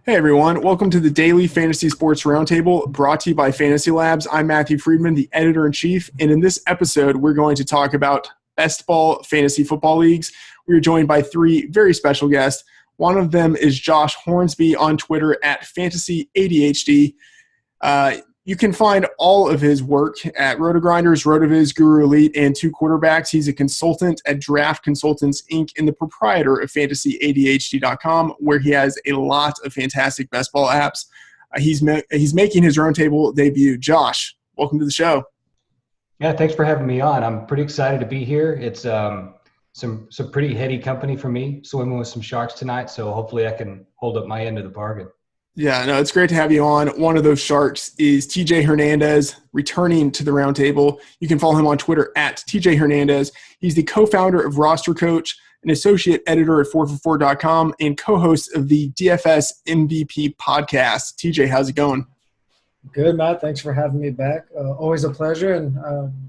Hey everyone, welcome to the Daily Fantasy Sports Roundtable brought to you by Fantasy Labs. I'm Matthew Friedman, the editor-in-chief, and in this episode, we're going to talk about Bestball fantasy football leagues. We are joined by three very special guests. One of them is Josh Hornsby on Twitter at FantasyADHD. You can find all of his work at RotoGrinders, RotoViz, Guru Elite, and Two Quarterbacks. He's a consultant at Draft Consultants, Inc. and the proprietor of FantasyADHD.com, where he has a lot of fantastic best ball apps. He's making his Roundtable debut. Josh, welcome to the show. Yeah, thanks for having me on. I'm pretty excited to be here. It's some pretty heady company for me, swimming with some sharks tonight, so hopefully I can hold up my end of the bargain. Yeah, no, it's great to have you on. One of those sharks is TJ Hernandez, returning to the Roundtable. You can follow him on Twitter at TJ Hernandez. He's the co-founder of Roster Coach, an associate editor at 4for4.com, and co-host of the DFS MVP podcast. TJ, how's it going? Good, Matt. Thanks for having me back. Always a pleasure, and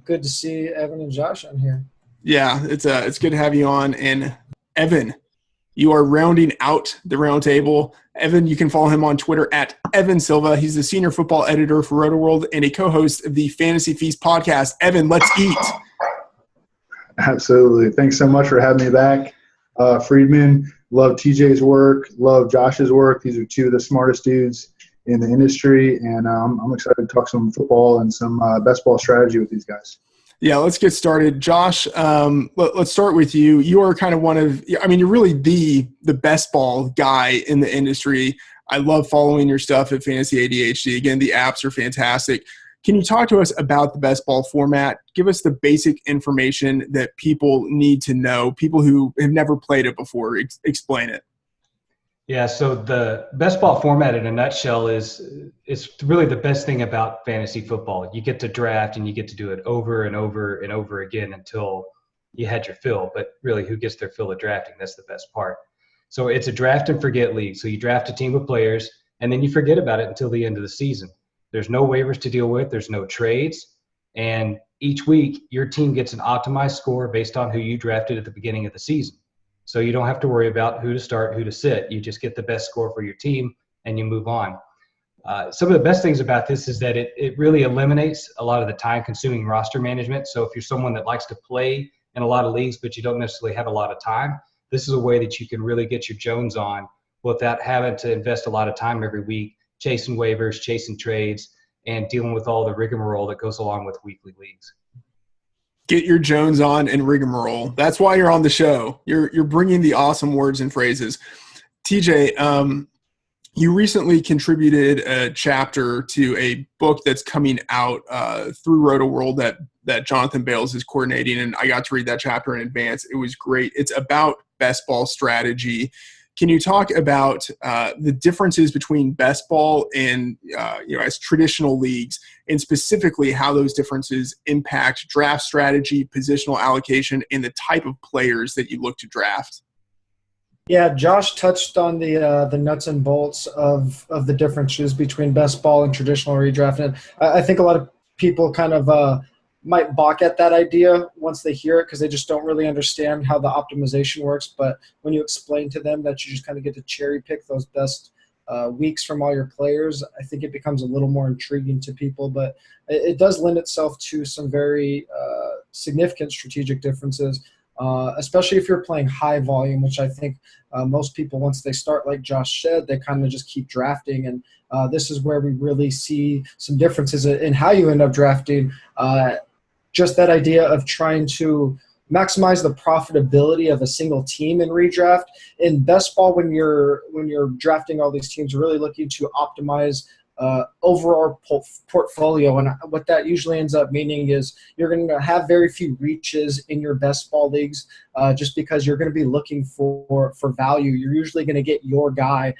good to see Evan and Josh on here. Yeah, it's good to have you on. And Evan, you are rounding out the Roundtable. Evan, you can follow him on Twitter at Evan Silva. He's the senior football editor for RotoWorld and a co-host of the Fantasy Feast podcast. Evan, let's eat. Absolutely. Thanks so much for having me back. Friedman, love TJ's work, love Josh's work. These are two of the smartest dudes in the industry, and I'm excited to talk some football and some best ball strategy with these guys. Yeah, let's get started. Josh, let's start with you. You are kind of you're really the best ball guy in the industry. I love following your stuff at Fantasy ADHD. Again, the apps are fantastic. Can you talk to us about the best ball format? Give us the basic information that people need to know, people who have never played it before. Explain it. Yeah, so the best ball format in a nutshell is really the best thing about fantasy football. You get to draft and you get to do it over and over and over again until you had your fill. But really, who gets their fill of drafting? That's the best part. So it's a draft and forget league. So you draft a team of players and then you forget about it until the end of the season. There's no waivers to deal with. There's no trades. And each week, your team gets an optimized score based on who you drafted at the beginning of the season. So you don't have to worry about who to start, who to sit. You just get the best score for your team and you move on. Some of the best things about this is that it really eliminates a lot of the time-consuming roster management. So if you're someone that likes to play in a lot of leagues but you don't necessarily have a lot of time, this is a way that you can really get your Jones on without having to invest a lot of time every week chasing waivers, chasing trades, and dealing with all the rigmarole that goes along with weekly leagues. Get your Jones on and rigmarole. That's why you're on the show. You're bringing the awesome words and phrases. TJ, you recently contributed a chapter to a book that's coming out through RotoWorld that Jonathan Bales is coordinating, and I got to read that chapter in advance. It was great. It's about best ball strategy. Can you talk about the differences between best ball and as traditional leagues, and specifically how those differences impact draft strategy, positional allocation, and the type of players that you look to draft? Yeah, Josh touched on the nuts and bolts of the differences between best ball and traditional redraft. And I think a lot of people kind of might balk at that idea once they hear it because they just don't really understand how the optimization works. But when you explain to them that you just kind of get to cherry pick those best weeks from all your players, I think it becomes a little more intriguing to people. But it does lend itself to some very significant strategic differences, especially if you're playing high volume, which I think most people, once they start, like Josh said, they kind of just keep drafting. And this is where we really see some differences in how you end up drafting. Just that idea of trying to maximize the profitability of a single team in redraft. In best ball, when you're drafting all these teams, you're really looking to optimize overall portfolio. And what that usually ends up meaning is you're going to have very few reaches in your best ball leagues just because you're going to be looking for value. You're usually going to get your guy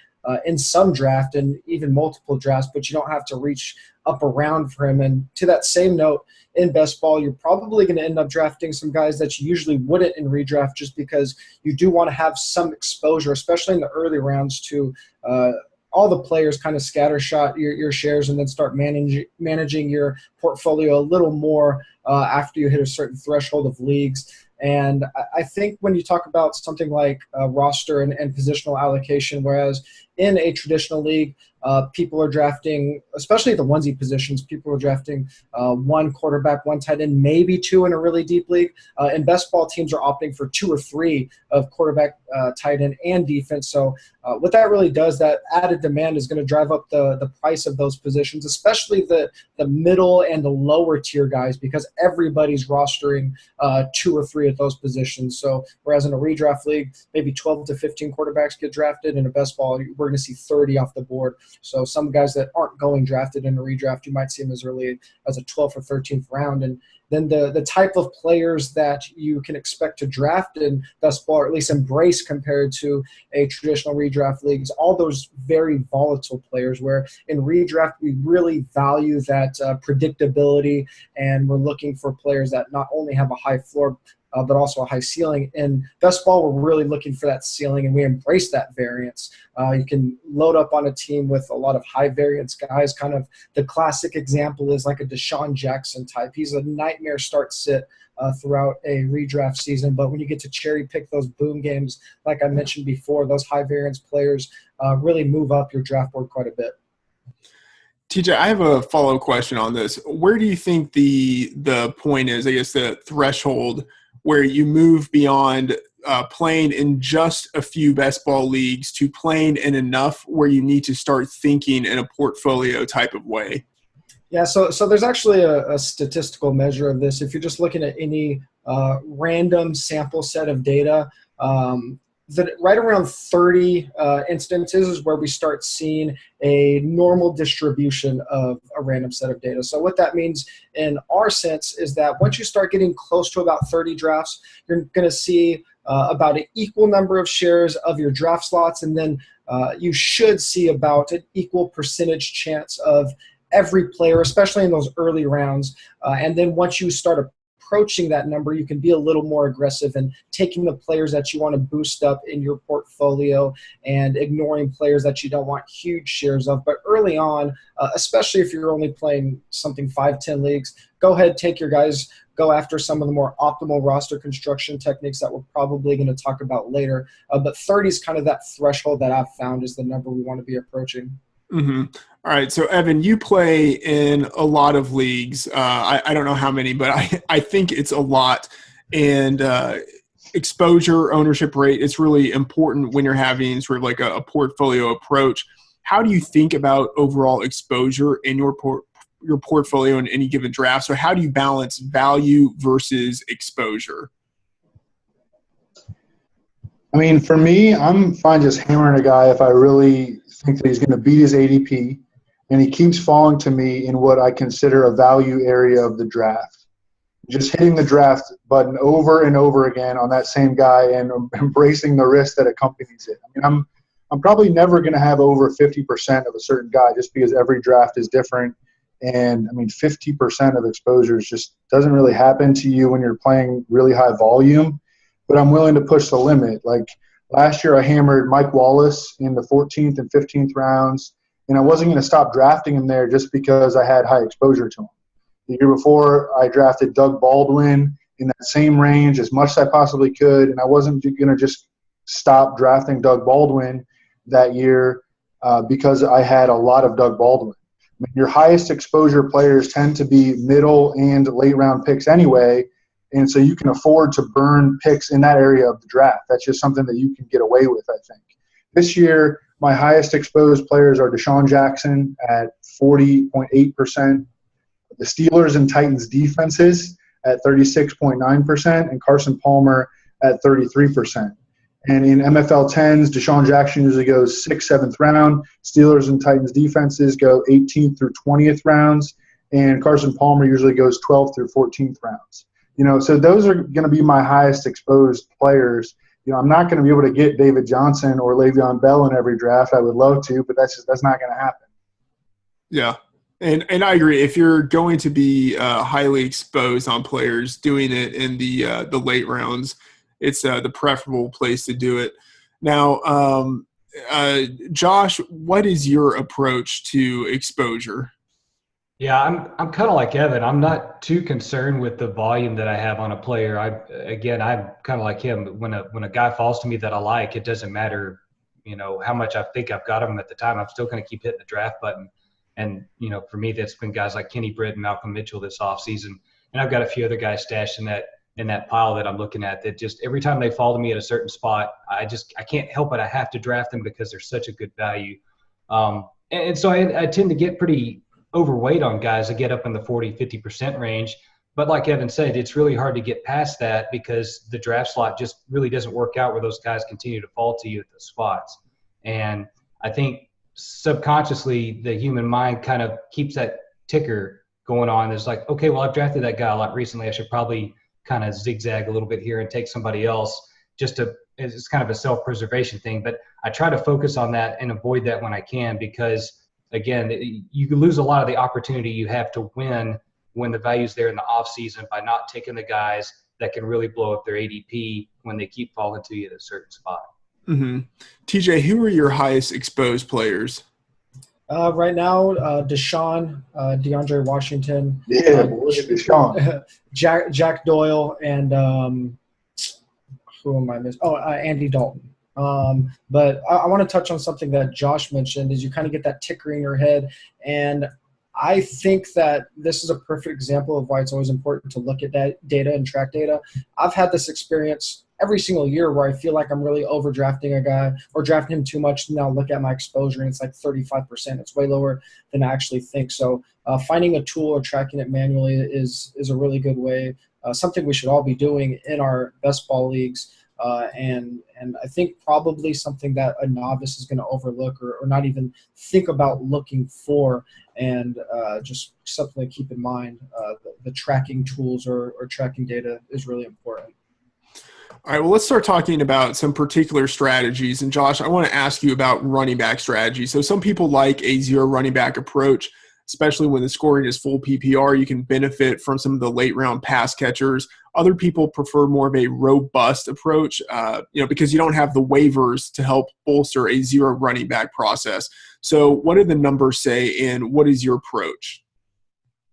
in some draft and even multiple drafts, but you don't have to reach up around for him. And to that same note, in best ball, you're probably going to end up drafting some guys that you usually wouldn't in redraft just because you do want to have some exposure, especially in the early rounds, to all the players kind of scattershot your shares and then start managing your portfolio a little more after you hit a certain threshold of leagues. And I think when you talk about something like roster and positional allocation, whereas in a traditional league, people are drafting, especially at the onesie positions, people are drafting one quarterback, one tight end, maybe two in a really deep league. And best ball teams are opting for two or three of quarterback, tight end, and defense. So what that really does, that added demand is going to drive up the price of those positions, especially the middle and the lower tier guys, because everybody's rostering two or three of those positions. So whereas in a redraft league, maybe 12 to 15 quarterbacks get drafted, in a best ball, we're going to see 30 off the board. So some guys that aren't going drafted in a redraft, you might see them as early as a 12th or 13th round. And then the type of players that you can expect to draft in best ball, or at least embrace compared to a traditional redraft leagues, all those very volatile players, where in redraft we really value that predictability, and we're looking for players that not only have a high floor but also a high ceiling. In best ball, we're really looking for that ceiling, and we embrace that variance. You can load up on a team with a lot of high variance guys. Kind of the classic example is like a Deshaun Jackson type. He's a nightmare start-sit throughout a redraft season, but when you get to cherry pick those boom games, like I mentioned before, those high variance players really move up your draft board quite a bit. TJ, I have a follow-up question on this. Where do you think the point is, I guess the threshold, where you move beyond playing in just a few best ball leagues to playing in enough where you need to start thinking in a portfolio type of way? Yeah, so there's actually a statistical measure of this. If you're just looking at any random sample set of data, that right around 30 instances is where we start seeing a normal distribution of a random set of data. So what that means in our sense is that once you start getting close to about 30 drafts, you're going to see about an equal number of shares of your draft slots, and then you should see about an equal percentage chance of every player, especially in those early rounds. And then once you start approaching that number, you can be a little more aggressive and taking the players that you want to boost up in your portfolio and ignoring players that you don't want huge shares of. But early on, especially if you're only playing something 5-10 leagues, go ahead, take your guys, go after some of the more optimal roster construction techniques that we're probably going to talk about later. But 30 is kind of that threshold that I've found is the number we want to be approaching. Mm-hmm. All right. So, Evan, you play in a lot of leagues. I don't know how many, but I think it's a lot. And exposure, ownership rate, it's really important when you're having sort of like a portfolio approach. How do you think about overall exposure in your portfolio in any given draft? So how do you balance value versus exposure? I mean, for me, I'm fine just hammering a guy if I really think that he's going to beat his ADP, and he keeps falling to me in what I consider a value area of the draft. Just hitting the draft button over and over again on that same guy and embracing the risk that accompanies it. I mean, I'm probably never going to have over 50% of a certain guy just because every draft is different. And, I mean, 50% of exposures just doesn't really happen to you when you're playing really high volume. But I'm willing to push the limit. Like last year I hammered Mike Wallace in the 14th and 15th rounds, and I wasn't going to stop drafting him there just because I had high exposure to him. The year before I drafted Doug Baldwin in that same range as much as I possibly could, and I wasn't going to just stop drafting Doug Baldwin that year because I had a lot of Doug Baldwin. I mean, your highest exposure players tend to be middle and late round picks anyway, and so you can afford to burn picks in that area of the draft. That's just something that you can get away with, I think. This year, my highest exposed players are Deshaun Jackson at 40.8%, the Steelers and Titans defenses at 36.9%, and Carson Palmer at 33%. And in MFL 10s, Deshaun Jackson usually goes 6th, 7th round. Steelers and Titans defenses go 18th through 20th rounds, and Carson Palmer usually goes 12th through 14th rounds. You know, so those are going to be my highest exposed players. You know, I'm not going to be able to get David Johnson or Le'Veon Bell in every draft. I would love to, but that's not going to happen. Yeah, and I agree. If you're going to be highly exposed on players, doing it in the late rounds, it's the preferable place to do it. Now, Josh, what is your approach to exposure? Yeah, I'm kind of like Evan. I'm not too concerned with the volume that I have on a player. I'm kind of like him. When a guy falls to me that I like, it doesn't matter how much I think I've got them at the time, I'm still going to keep hitting the draft button. And, for me, that's been guys like Kenny Britt and Malcolm Mitchell this offseason. And I've got a few other guys stashed in that pile that I'm looking at that just every time they fall to me at a certain spot, I can't help it. I have to draft them because they're such a good value. And so I tend to get pretty overweight on guys that get up in the 40-50% range. But like Evan said, it's really hard to get past that because the draft slot just really doesn't work out where those guys continue to fall to you at the spots. And I think subconsciously the human mind kind of keeps that ticker going on. It's like, okay, well, I've drafted that guy a lot recently. I should probably kind of zigzag a little bit here and take somebody else it's kind of a self-preservation thing. But I try to focus on that and avoid that when I can because, again, you can lose a lot of the opportunity you have to win when the value's there in the off season by not taking the guys that can really blow up their ADP when they keep falling to you at a certain spot. Mm-hmm. TJ, who are your highest exposed players? Right now, Deshaun, DeAndre Washington. Yeah, look at Deshaun. Jack Doyle, and who am I missing? Andy Dalton. But I want to touch on something that Josh mentioned is you kind of get that ticker in your head. And I think that this is a perfect example of why it's always important to look at that data and track data. I've had this experience every single year where I feel like I'm really overdrafting a guy or drafting him too much. Now look at my exposure and it's like 35%. It's way lower than I actually think. So finding a tool or tracking it manually is a really good way. Something we should all be doing in our best ball leagues. And I think probably something that a novice is going to overlook or not even think about looking for, and just something to keep in mind. The tracking tools or tracking data is really important. All right, well, let's start talking about some particular strategies. And Josh, I want to ask you about running back strategy. So some people like a zero running back approach, especially when the scoring is full PPR. You can benefit from some of the late round pass catchers. Other people prefer more of a robust approach, because you don't have the waivers to help bolster a zero running back process. So what do the numbers say, and what is your approach?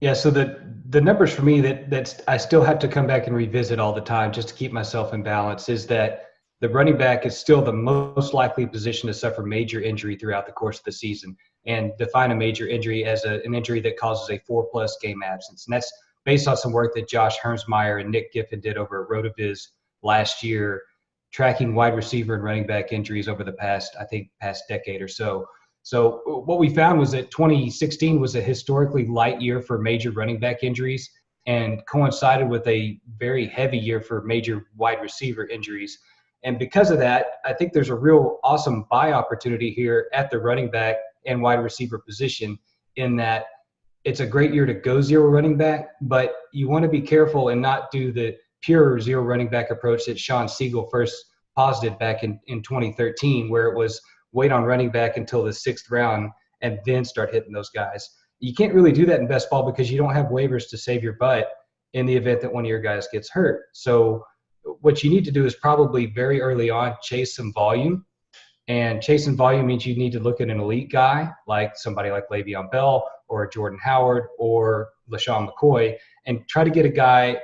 Yeah, so the numbers for me that I still have to come back and revisit all the time just to keep myself in balance is that the running back is still the most likely position to suffer major injury throughout the course of the season, and define a major injury as an injury that causes a 4+ game absence. And that's based on some work that Josh Hermsmeyer and Nick Giffen did over at RotoViz last year, tracking wide receiver and running back injuries over the past decade or so. So what we found was that 2016 was a historically light year for major running back injuries and coincided with a very heavy year for major wide receiver injuries. And because of that, I think there's a real awesome buy opportunity here at the running back and wide receiver position, in that it's a great year to go zero running back, but you want to be careful and not do the pure zero running back approach that Sean Siegel first posited back in 2013, where it was wait on running back until the 6th round and then start hitting those guys. You can't really do that in best ball because you don't have waivers to save your butt in the event that one of your guys gets hurt. So what you need to do is probably very early on chase some volume. And chasing volume means you need to look at an elite guy, like somebody like Le'Veon Bell or Jordan Howard or LaShawn McCoy, and try to get a guy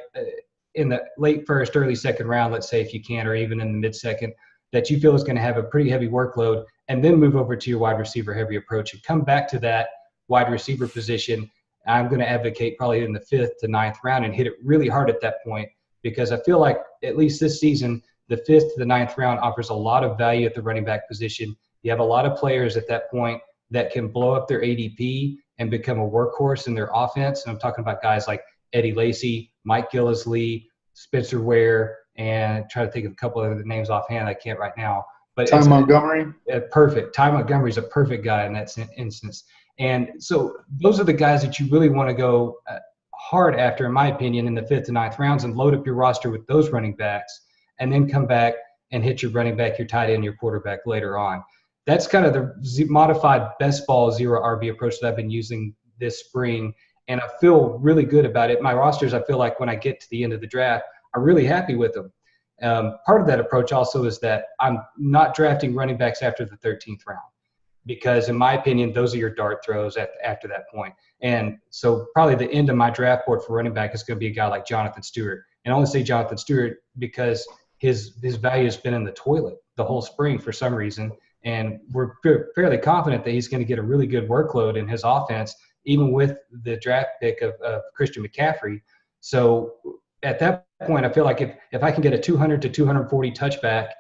in the late first, early second round, let's say if you can, or even in the mid-second, that you feel is going to have a pretty heavy workload, and then move over to your wide receiver heavy approach and come back to that wide receiver position. I'm going to advocate probably in the 5th to 9th round and hit it really hard at that point, because I feel like at least this season, the 5th to the 9th round offers a lot of value at the running back position. You have a lot of players at that point that can blow up their ADP and become a workhorse in their offense. And I'm talking about guys like Eddie Lacy, Mike Gillislee, Spencer Ware, and try to think of a couple of other names offhand. I can't right now. But Ty Montgomery. Perfect. Ty Montgomery is a perfect guy in that instance. And so those are the guys that you really want to go hard after, in my opinion, in the 5th to 9th rounds, and load up your roster with those running backs, and then come back and hit your running back, your tight end, your quarterback later on. That's kind of the modified best ball zero RB approach that I've been using this spring, and I feel really good about it. My rosters, I feel like when I get to the end of the draft, I'm really happy with them. Part of that approach also is that I'm not drafting running backs after the 13th round, because in my opinion, those are your dart throws after that point. And so probably the end of my draft board for running back is going to be a guy like Jonathan Stewart. And I only say Jonathan Stewart because his value has been in the toilet the whole spring for some reason. And we're fairly confident that he's going to get a really good workload in his offense, even with the draft pick of Christian McCaffrey. So at that point, I feel like if I can get a 200 to 240 touchback,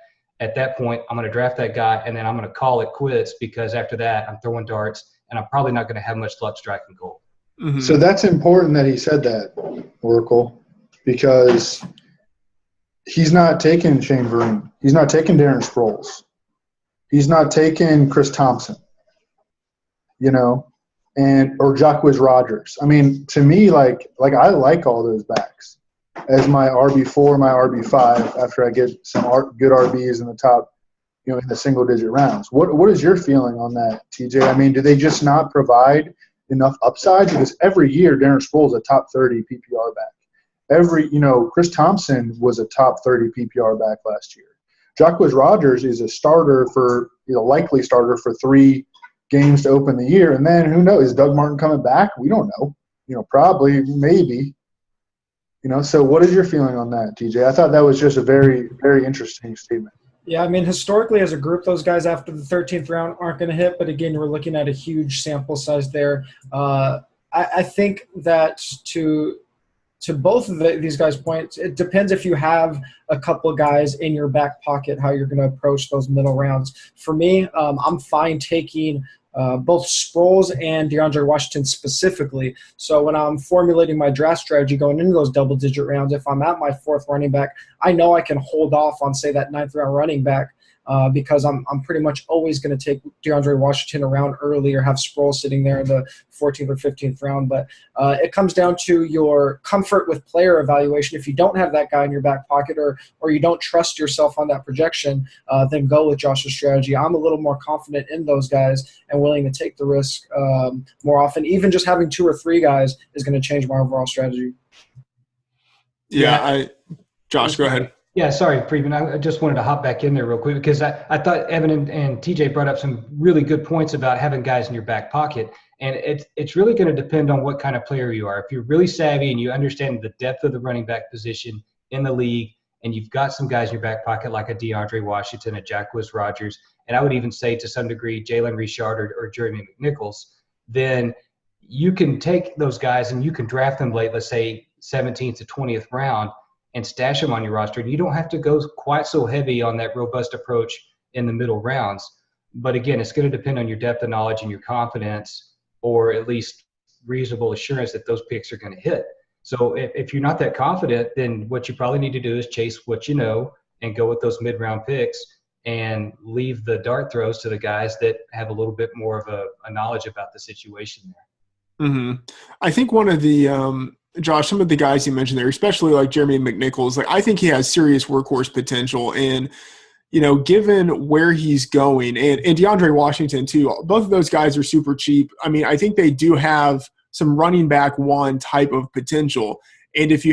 at that point, I'm going to draft that guy, and then I'm going to call it quits, because after that, I'm throwing darts, and I'm probably not going to have much luck striking gold. Mm-hmm. So that's important that he said that, Oracle, because he's not taking Shane Vereen. He's not taking Darren Sproles. He's not taking Chris Thompson, or Jacquizz Rodgers. I mean, to me, like I like all those backs as my RB4, my RB5 after I get some good RBs in the top, in the single-digit rounds. What is your feeling on that, TJ? I mean, do they just not provide enough upside? Because every year Darren Sproles is a top 30 PPR back. Chris Thompson was a top 30 PPR back last year. Jacquizz Rodgers is a starter likely starter for 3 games to open the year. And then who knows? Is Doug Martin coming back? We don't know. Probably, maybe. So what is your feeling on that, TJ? I thought that was just a very, very interesting statement. Yeah, I mean, historically as a group, those guys after the 13th round aren't going to hit. But again, we're looking at a huge sample size there. I think that to both of these guys' points, it depends if you have a couple of guys in your back pocket, how you're going to approach those middle rounds. For me, I'm fine taking both Sproles and DeAndre Washington specifically. So when I'm formulating my draft strategy going into those double-digit rounds, if I'm at my 4th running back, I know I can hold off on, say, that 9th round running back because I'm pretty much always going to take DeAndre Washington around early or have Sproles sitting there in the 14th or 15th round. But it comes down to your comfort with player evaluation. If you don't have that guy in your back pocket or you don't trust yourself on that projection, then go with Josh's strategy. I'm a little more confident in those guys and willing to take the risk more often. Even just having 2 or 3 guys is going to change my overall strategy. Josh, go ahead. Yeah, sorry, Friedman. I just wanted to hop back in there real quick because I thought Evan and TJ brought up some really good points about having guys in your back pocket. And it's really going to depend on what kind of player you are. If you're really savvy and you understand the depth of the running back position in the league, and you've got some guys in your back pocket like a DeAndre Washington, a Jacquizz Rodgers, and I would even say to some degree Jalen Richard or Jeremy McNichols, then you can take those guys and you can draft them late, let's say 17th to 20th round, and stash them on your roster. You don't have to go quite so heavy on that robust approach in the middle rounds. But again, it's going to depend on your depth of knowledge and your confidence, or at least reasonable assurance that those picks are going to hit. So if you're not that confident, then what you probably need to do is chase what you know and go with those mid-round picks and leave the dart throws to the guys that have a little bit more of a knowledge about the situation there. Mm-hmm. I think one of the Josh, some of the guys you mentioned there, especially like Jeremy McNichols, I think he has serious workhorse potential. And, given where he's going, and DeAndre Washington too, both of those guys are super cheap. I mean, I think they do have some running back 1 type of potential. And if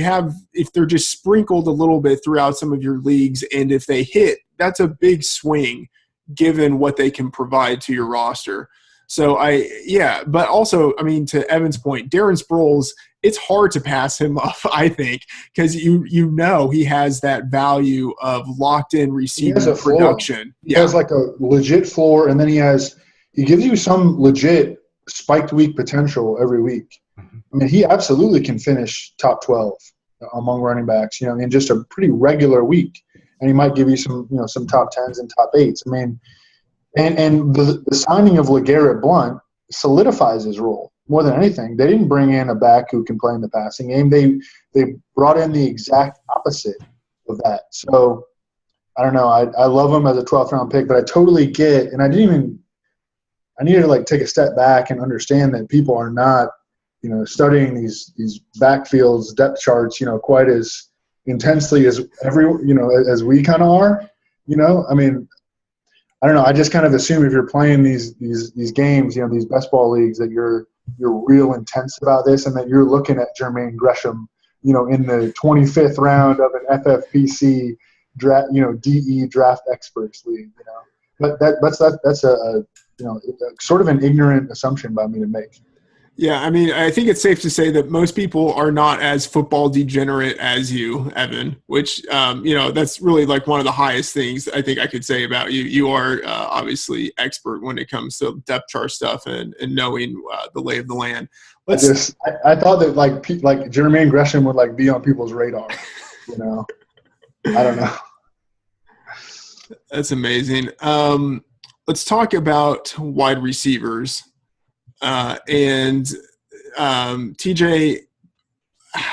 they're just sprinkled a little bit throughout some of your leagues, and if they hit, that's a big swing given what they can provide to your roster. So but also, I mean, to Evan's point, Darren Sproles, it's hard to pass him up, I think, because he has that value of locked-in receiving production. He has like a legit floor, and then he gives you some legit spiked week potential every week. Mm-hmm. I mean, he absolutely can finish top 12 among running backs, in just a pretty regular week, and he might give you some top 10s and top 8s. I mean, and the signing of LeGarrette Blount solidifies his role more than anything. They didn't bring in a back who can play in the passing game. They brought in the exact opposite of that. So I don't know. I love him as a 12th round pick, but I totally get, and I needed to take a step back and understand that people are not, studying these backfields, depth charts, quite as intensely as as we kind of are. I mean, I don't know. I just kind of assume if you're playing these games, these best ball leagues, that you're real intense about this, and that you're looking at Jermaine Gresham, in the 25th round of an FFPC draft, DE draft experts league, But that's a sort of an ignorant assumption by me to make. Yeah, I mean, I think it's safe to say that most people are not as football degenerate as you, Evan, which, that's really like one of the highest things I think I could say about you. You are obviously expert when it comes to depth chart stuff and knowing the lay of the land. I thought that like Jermaine Gresham would like be on people's radar, I don't know. That's amazing. Let's talk about wide receivers. And TJ,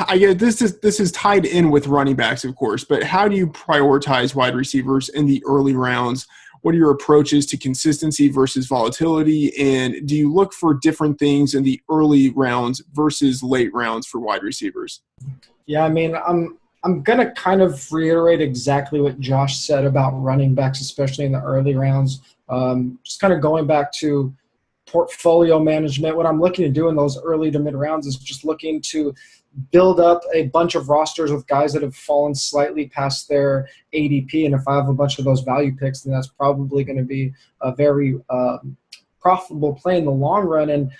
I get this is tied in with running backs, of course, but how do you prioritize wide receivers in the early rounds? What are your approaches to consistency versus volatility? And do you look for different things in the early rounds versus late rounds for wide receivers? Yeah, I mean, I'm going to kind of reiterate exactly what Josh said about running backs, especially in the early rounds. Just kind of going back to portfolio management. What I'm looking to do in those early to mid rounds is just looking to build up a bunch of rosters with guys that have fallen slightly past their ADP. And if I have a bunch of those value picks, then that's probably going to be a very profitable play in the long run. And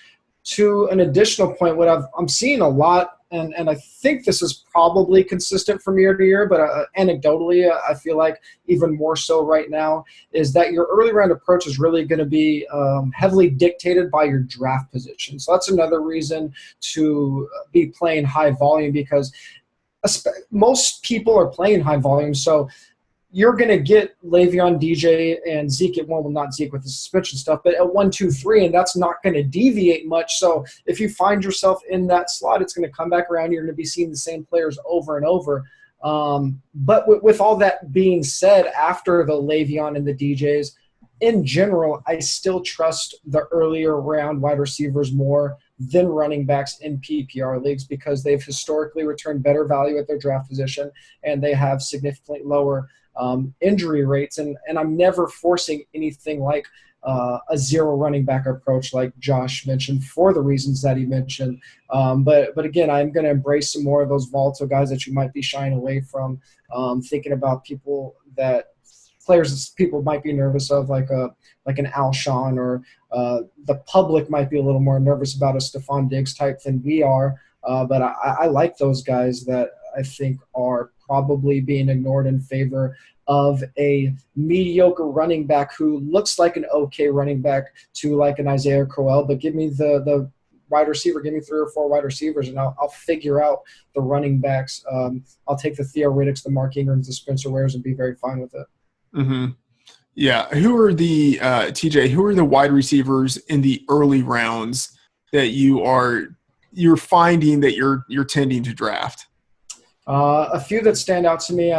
to an additional point, what I'm seeing a lot, and I think this is probably consistent from year to year, but anecdotally, I feel like even more so right now, is that your early round approach is really going to be heavily dictated by your draft position. So that's another reason to be playing high volume, because most people are playing high volume. So you're going to get Le'Veon, DJ, and Zeke at one. Well, not Zeke with the suspension stuff, but at 1, 2, 3, and that's not going to deviate much. So if you find yourself in that slot, it's going to come back around. You're going to be seeing the same players over and over. But with all that being said, after the Le'Veon and the DJs, in general, I still trust the earlier round wide receivers more than running backs in PPR leagues, because they've historically returned better value at their draft position, and they have significantly lower injury rates, and I'm never forcing anything like a zero running back approach like Josh mentioned for the reasons that he mentioned. But again, I'm going to embrace some more of those volatile guys that you might be shying away from, thinking about players that people might be nervous of, like an Alshon, or the public might be a little more nervous about a Stephon Diggs type than we are. But I like those guys that I think are probably being ignored in favor of a mediocre running back who looks like an okay running back to like an Isaiah Crowell. But give me the wide receiver, give me 3 or 4 wide receivers, and I'll figure out the running backs. I'll take the Theo Riddicks, the Mark Ingrams, the Spencer Wares, and be very fine with it. Mm-hmm. Yeah. Who are the TJ? Who are the wide receivers in the early rounds that you're finding that you're tending to draft? A few that stand out to me.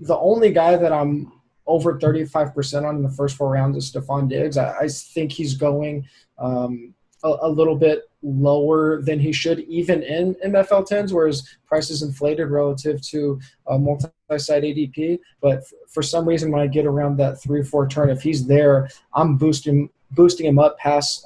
The only guy that I'm over 35% on in the first 4 rounds is Stephon Diggs. I think he's going a little bit lower than he should, even in MFL 10s, where his price is inflated relative to multi-site ADP. But for some reason, when I get around that 3-4 turn, if he's there, I'm boosting him up past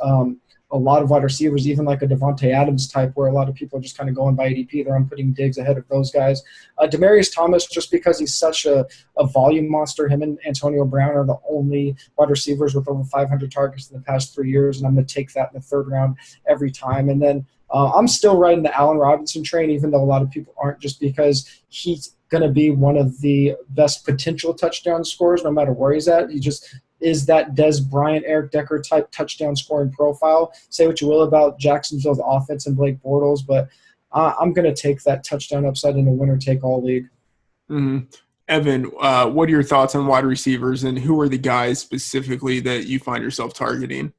a lot of wide receivers, even like a Devontae Adams type, where a lot of people are just kind of going by ADP there. I'm putting Diggs ahead of those guys. Demaryius Thomas, just because he's such a volume monster, him and Antonio Brown are the only wide receivers with over 500 targets in the past 3 years, and I'm going to take that in the 3rd round every time. And then I'm still riding the Allen Robinson train, even though a lot of people aren't, just because he's going to be one of the best potential touchdown scorers no matter where he's at. He just is that Des Bryant, Eric Decker type touchdown scoring profile. Say what you will about Jacksonville's offense and Blake Bortles, but I'm going to take that touchdown upside in a winner-take-all league. Mm-hmm. Evan, what are your thoughts on wide receivers, and who are the guys specifically that you find yourself targeting?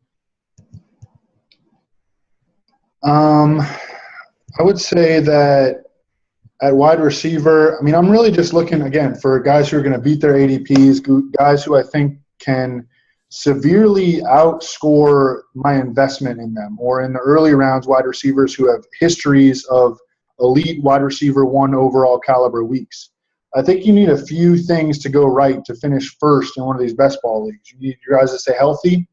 I would say that at wide receiver, I mean, I'm really just looking, again, for guys who are going to beat their ADPs, guys who I think can severely outscore my investment in them, or in the early rounds, wide receivers who have histories of elite wide receiver 1 overall caliber weeks. I think you need a few things to go right to finish first in one of these best ball leagues. You need your guys to stay healthy.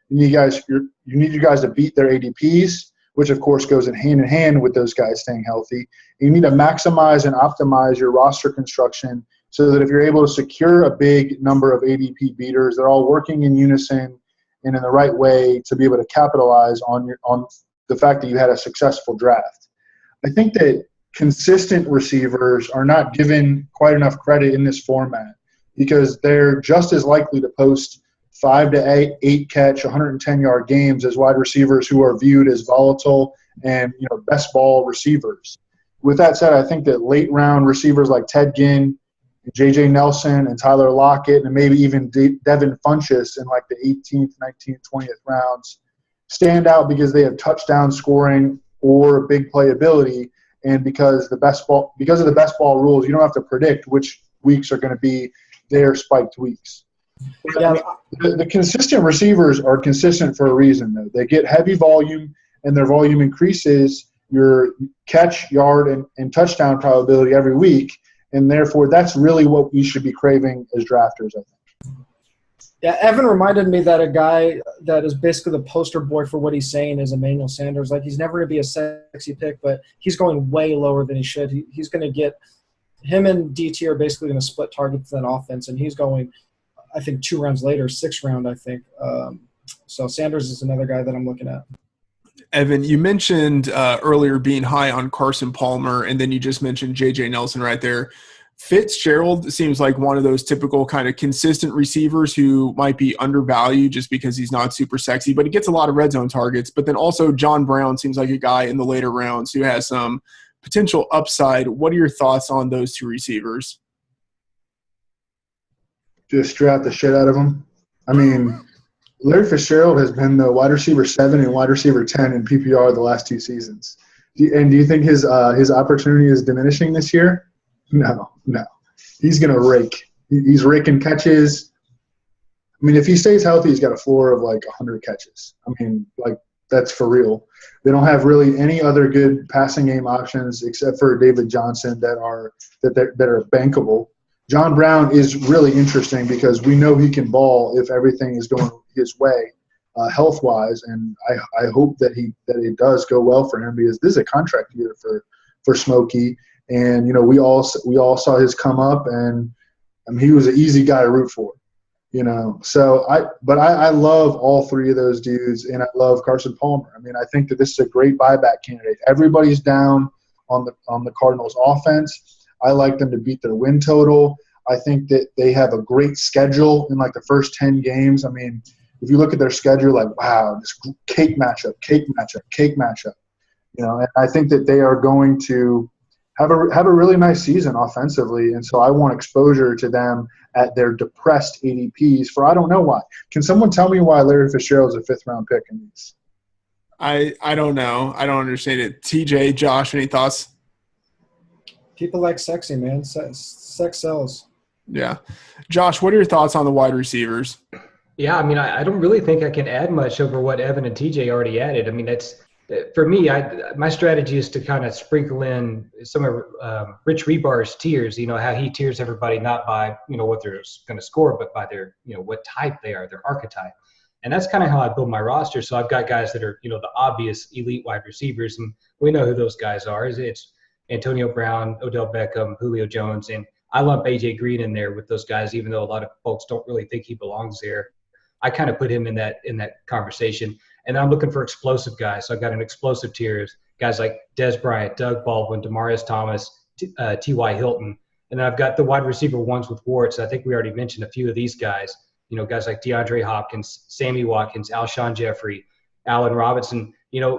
You need you guys to beat their ADPs, which of course goes in hand with those guys staying healthy. You need to maximize and optimize your roster construction so that if you're able to secure a big number of ADP beaters, they're all working in unison and in the right way to be able to capitalize on the fact that you had a successful draft. I think that consistent receivers are not given quite enough credit in this format because they're just as likely to post 5 to 8 catch, 110-yard games as wide receivers who are viewed as volatile and best ball receivers. With that said, I think that late round receivers like Ted Ginn, J.J. Nelson, and Tyler Lockett, and maybe even Devin Funchess in like the 18th, 19th, 20th rounds stand out because they have touchdown scoring or big playability, and because of the best ball rules, you don't have to predict which weeks are going to be their spiked weeks. Yeah. The consistent receivers are consistent for a reason, though. They get heavy volume, and their volume increases your catch, yard, and touchdown probability every week, and therefore that's really what we should be craving as drafters, I think. Yeah, Evan reminded me that a guy that is basically the poster boy for what he's saying is Emmanuel Sanders. Like, he's never going to be a sexy pick, but he's going way lower than he should. He's going to get – him and DT are basically going to split targets in that offense, and he's going, I think, 2 rounds later, 6th round, I think. So Sanders is another guy that I'm looking at. Evan, you mentioned earlier being high on Carson Palmer, and then you just mentioned J.J. Nelson right there. Fitzgerald seems like one of those typical kind of consistent receivers who might be undervalued just because he's not super sexy, but he gets a lot of red zone targets. But then also John Brown seems like a guy in the later rounds who has some potential upside. What are your thoughts on those 2 receivers? Just strap the shit out of them. I mean, Larry Fitzgerald has been the wide receiver 7 and wide receiver 10 in PPR the last 2 seasons. Do you think his opportunity is diminishing this year? No. He's going to rake. He's raking catches. I mean, if he stays healthy, he's got a floor of like 100 catches. I mean, like, that's for real. They don't have really any other good passing game options except for David Johnson that are bankable. John Brown is really interesting because we know he can ball if everything is going his way, health-wise, and I hope that it does go well for him because this is a contract year for Smokey, and we all saw his come up, and he was an easy guy to root for, So I love all 3 of those dudes, and I love Carson Palmer. I mean, I think that this is a great buyback candidate. Everybody's down on the Cardinals' offense. I like them to beat their win total. I think that they have a great schedule in like the first 10 games. I mean, if you look at their schedule, like, wow, this cake matchup. And I think that they are going to have a really nice season offensively. And so I want exposure to them at their depressed ADPs for I don't know why. Can someone tell me why Larry Fitzgerald is a 5th round pick in these? I don't know. I don't understand it. TJ, Josh, any thoughts? People like sexy, man. Sex sells. Yeah. Josh, what are your thoughts on the wide receivers? Yeah, I mean, I don't really think I can add much over what Evan and TJ already added. I mean, that's for me. My strategy is to kind of sprinkle in some of Rich Rebar's tiers. How he tiers everybody not by what they're going to score, but by their what type they are, their archetype. And that's kind of how I build my roster. So I've got guys that are the obvious elite wide receivers, and we know who those guys are. It's Antonio Brown, Odell Beckham, Julio Jones, and I lump A.J. Green in there with those guys, even though a lot of folks don't really think he belongs there. I kind of put him in that conversation. And I'm looking for explosive guys. So I've got an explosive tiers, guys like Dez Bryant, Doug Baldwin, Demaryius Thomas, T.Y. Hilton. And then I've got the wide receiver ones with warts. I think we already mentioned a few of these guys, guys like DeAndre Hopkins, Sammy Watkins, Alshon Jeffrey, Allen Robinson,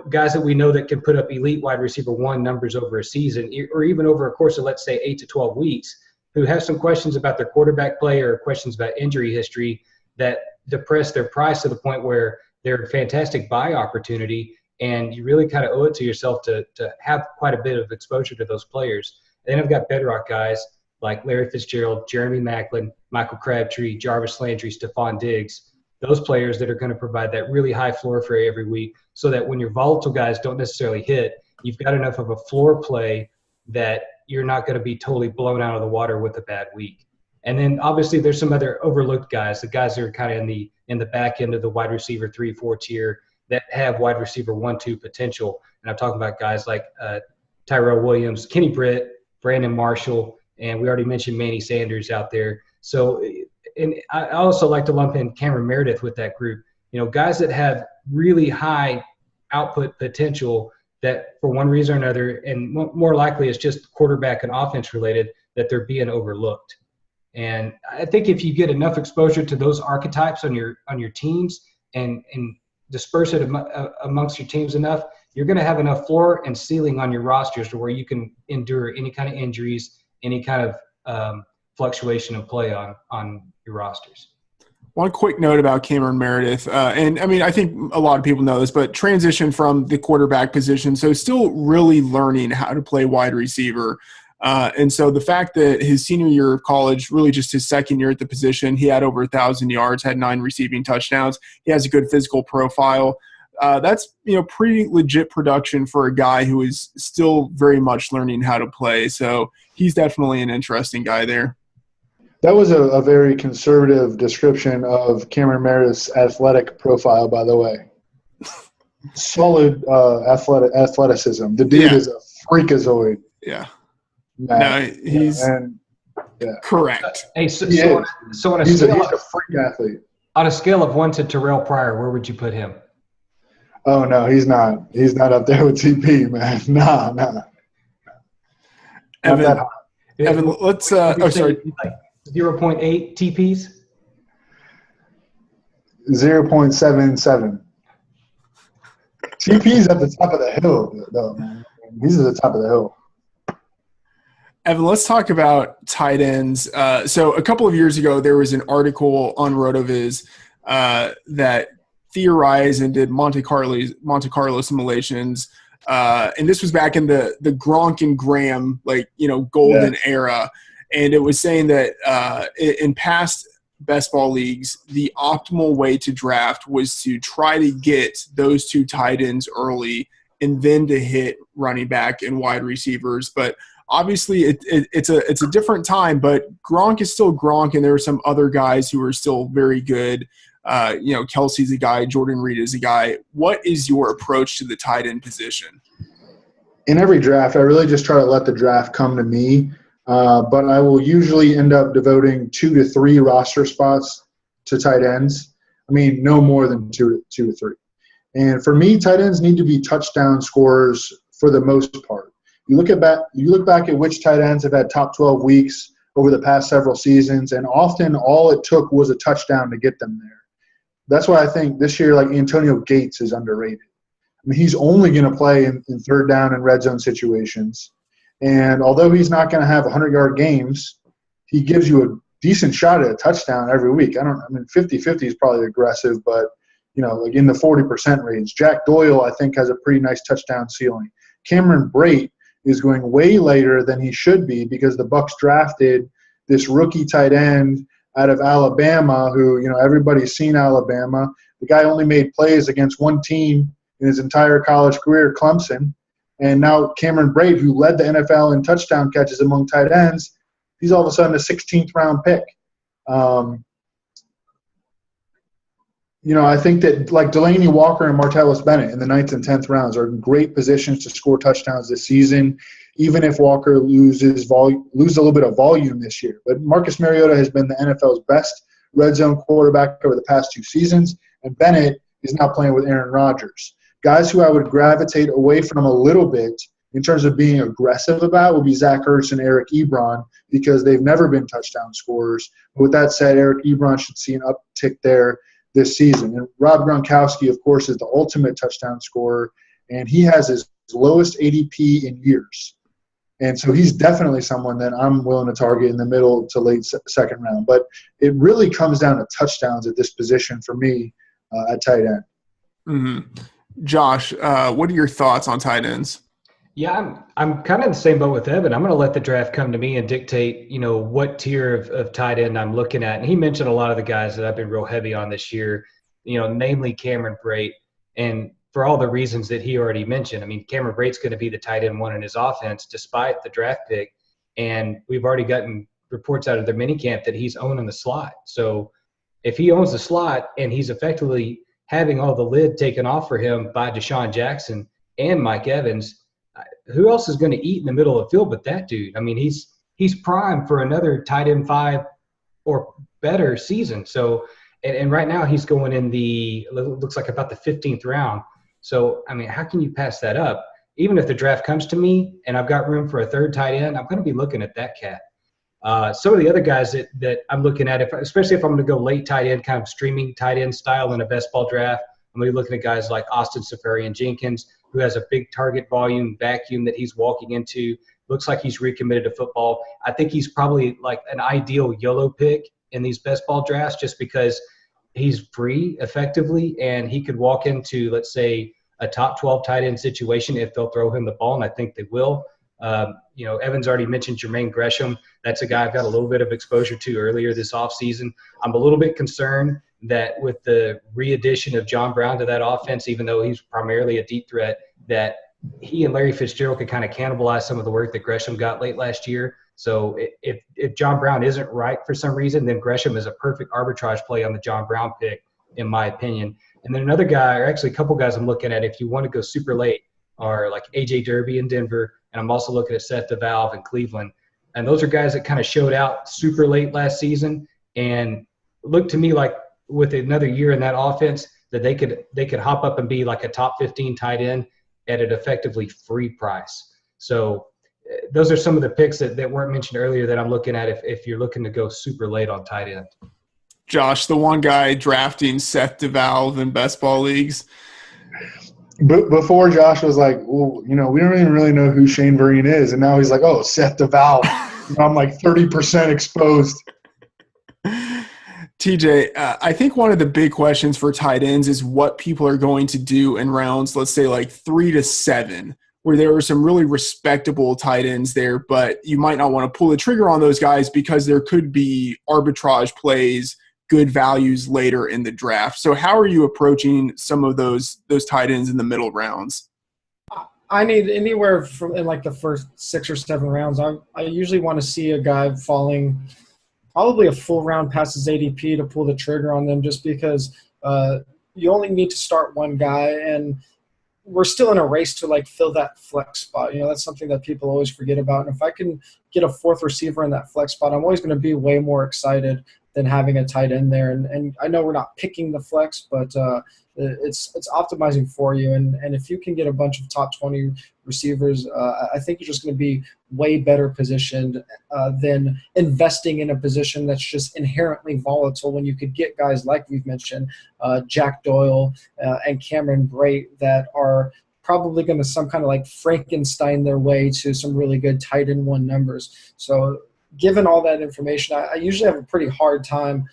guys that we know that can put up elite wide receiver 1 numbers over a season or even over a course of, let's say, 8 to 12 weeks, who have some questions about their quarterback play or questions about injury history that depress their price to the point where they're a fantastic buy opportunity, and you really kind of owe it to yourself to have quite a bit of exposure to those players. And then I've got bedrock guys like Larry Fitzgerald, Jeremy Maclin, Michael Crabtree, Jarvis Landry, Stephon Diggs, those players that are going to provide that really high floor for you every week so that when your volatile guys don't necessarily hit, you've got enough of a floor play that you're not going to be totally blown out of the water with a bad week. And then obviously there's some other overlooked guys, the guys that are kind of in the back end of the wide receiver 3-4 tier that have wide receiver 1-2 potential. And I'm talking about guys like Tyrell Williams, Kenny Britt, Brandon Marshall, and we already mentioned Manny Sanders out there. So, and I also like to lump in Cameron Meredith with that group. Guys that have really high output potential that for one reason or another, and more likely it's just quarterback and offense related, that they're being overlooked. And I think if you get enough exposure to those archetypes on your teams and disperse it amongst your teams enough, you're going to have enough floor and ceiling on your rosters to where you can endure any kind of injuries, any kind of fluctuation of play on your rosters. One quick note about Cameron Meredith, and I mean, I think a lot of people know this, but transition from the quarterback position, so still really learning how to play wide receiver. And so the fact that his senior year of college, really just his second year at the position, he had over 1,000 yards, had 9 receiving touchdowns. He has a good physical profile. That's, pretty legit production for a guy who is still very much learning how to play. So he's definitely an interesting guy there. That was a very conservative description of Cameron Meredith's athletic profile, by the way. Solid athleticism. The dude is a freakazoid. Yeah. No, he's correct. Hey, so on he's a freak athlete. On a scale of 1 to Terrell Pryor, where would you put him? Oh no, he's not. He's not up there with TP, man. Nah. Evan, let's. Sorry. 0.8 TPs. 0.77. TP's at the top of the hill, though, man. He's at the top of the hill. Evan, let's talk about tight ends. So a couple of years ago, there was an article on RotoViz that theorized and did Monte Carlo simulations. And this was back in the Gronk and Graham, golden era. And it was saying that in past best ball leagues, the optimal way to draft was to try to get those 2 tight ends early and then to hit running back and wide receivers. But obviously it's a different time, but Gronk is still Gronk, and there are some other guys who are still very good. Kelsey's a guy, Jordan Reed is a guy. What is your approach to the tight end position? In every draft, I really just try to let the draft come to me. But I will usually end up devoting 2 to 3 roster spots to tight ends. I mean, no more than 2 to 3. And for me, tight ends need to be touchdown scorers for the most part. You look back at which tight ends have had top 12 weeks over the past several seasons, and often all it took was a touchdown to get them there. That's why I think this year, Antonio Gates is underrated. I mean, he's only going to play in third down and red zone situations. And although he's not going to have 100-yard games, he gives you a decent shot at a touchdown every week. 50-50 is probably aggressive, but, in the 40% range. Jack Doyle, I think, has a pretty nice touchdown ceiling. Cameron Brate is going way later than he should be because the Bucs drafted this rookie tight end out of Alabama who, everybody's seen Alabama. The guy only made plays against one team in his entire college career, Clemson. And now Cameron Brate, who led the NFL in touchdown catches among tight ends, he's all of a sudden a 16th-round pick. I think that Delaney Walker and Martellus Bennett in the 9th and 10th rounds are in great positions to score touchdowns this season, even if Walker loses a little bit of volume this year. But Marcus Mariota has been the NFL's best red zone quarterback over the past 2 seasons, and Bennett is now playing with Aaron Rodgers. Guys who I would gravitate away from a little bit in terms of being aggressive about would be Zach Ertz and Eric Ebron because they've never been touchdown scorers. But with that said, Eric Ebron should see an uptick there this season. And Rob Gronkowski, of course, is the ultimate touchdown scorer, and he has his lowest ADP in years. And so he's definitely someone that I'm willing to target in the middle to late second round. But it really comes down to touchdowns at this position for me at tight end. Mm-hmm. Josh, what are your thoughts on tight ends? Yeah, I'm kind of in the same boat with Evan. I'm going to let the draft come to me and dictate, what tier of tight end I'm looking at. And he mentioned a lot of the guys that I've been real heavy on this year, namely Cameron Brate. And for all the reasons that he already mentioned, Cameron Brate's going to be the tight end one in his offense despite the draft pick. And we've already gotten reports out of their minicamp that he's owning the slot. So if he owns the slot and he's effectively having all the lid taken off for him by Deshaun Jackson and Mike Evans, who else is going to eat in the middle of the field but that dude? He's primed for another tight end 5 or better season. So, and right now he's going in looks like about the 15th round. So, I mean, how can you pass that up? Even if the draft comes to me and I've got room for a third tight end, I'm going to be looking at that cat. Some of the other guys that I'm looking at, especially if I'm going to go late tight end, kind of streaming tight end style in a best ball draft, I'm going to be looking at guys like Austin Seferian-Jenkins, who has a big target volume vacuum that he's walking into. Looks like he's recommitted to football. I think he's probably like an ideal YOLO pick in these best ball drafts just because he's free effectively and he could walk into, let's say, a top 12 tight end situation if they'll throw him the ball, and I think they will. Evans already mentioned Jermaine Gresham. That's a guy I've got a little bit of exposure to earlier this offseason. I'm a little bit concerned that with the re-addition of John Brown to that offense, even though he's primarily a deep threat, that he and Larry Fitzgerald could kind of cannibalize some of the work that Gresham got late last year. So if John Brown isn't right for some reason, then Gresham is a perfect arbitrage play on the John Brown pick, in my opinion. And then another guy, or actually a couple guys I'm looking at if you want to go super late, are like A.J. Derby in Denver, and I'm also looking at Seth DeValve in Cleveland. And those are guys that kind of showed out super late last season and looked to me like with another year in that offense that they could hop up and be like a top 15 tight end at an effectively free price. So those are some of the picks that weren't mentioned earlier that I'm looking at if you're looking to go super late on tight end. Josh, the one guy drafting Seth DeValve in best ball leagues. Before Josh was like, well, we don't even really know who Shane Vereen is. And now he's like, oh, Seth DeValve. I'm like 30% exposed. TJ, I think one of the big questions for tight ends is what people are going to do in rounds, let's say like 3 to 7, where there are some really respectable tight ends there, but you might not want to pull the trigger on those guys because there could be arbitrage plays, good values later in the draft. So how are you approaching some of those tight ends in the middle rounds? I need anywhere from in like the first 6 or 7 rounds. I usually want to see a guy falling probably a full round past his ADP to pull the trigger on them, just because you only need to start one guy, and we're still in a race to like fill that flex spot. That's something that people always forget about. And if I can get a 4th receiver in that flex spot, I'm always going to be way more excited than having a tight end there. And I know we're not picking the flex, but it's optimizing for you. And if you can get a bunch of top 20 receivers, I think you're just going to be way better positioned than investing in a position that's just inherently volatile when you could get guys like we've mentioned, Jack Doyle and Cameron Brate, that are probably going to some kind of like Frankenstein their way to some really good tight end 1 numbers. So given all that information, I usually have a pretty hard time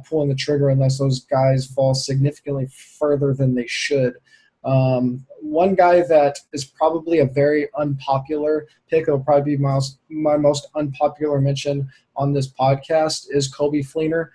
pulling the trigger unless those guys fall significantly further than they should. One guy that is probably a very unpopular pick, it'll probably be my most unpopular mention on this podcast, is Coby Fleener.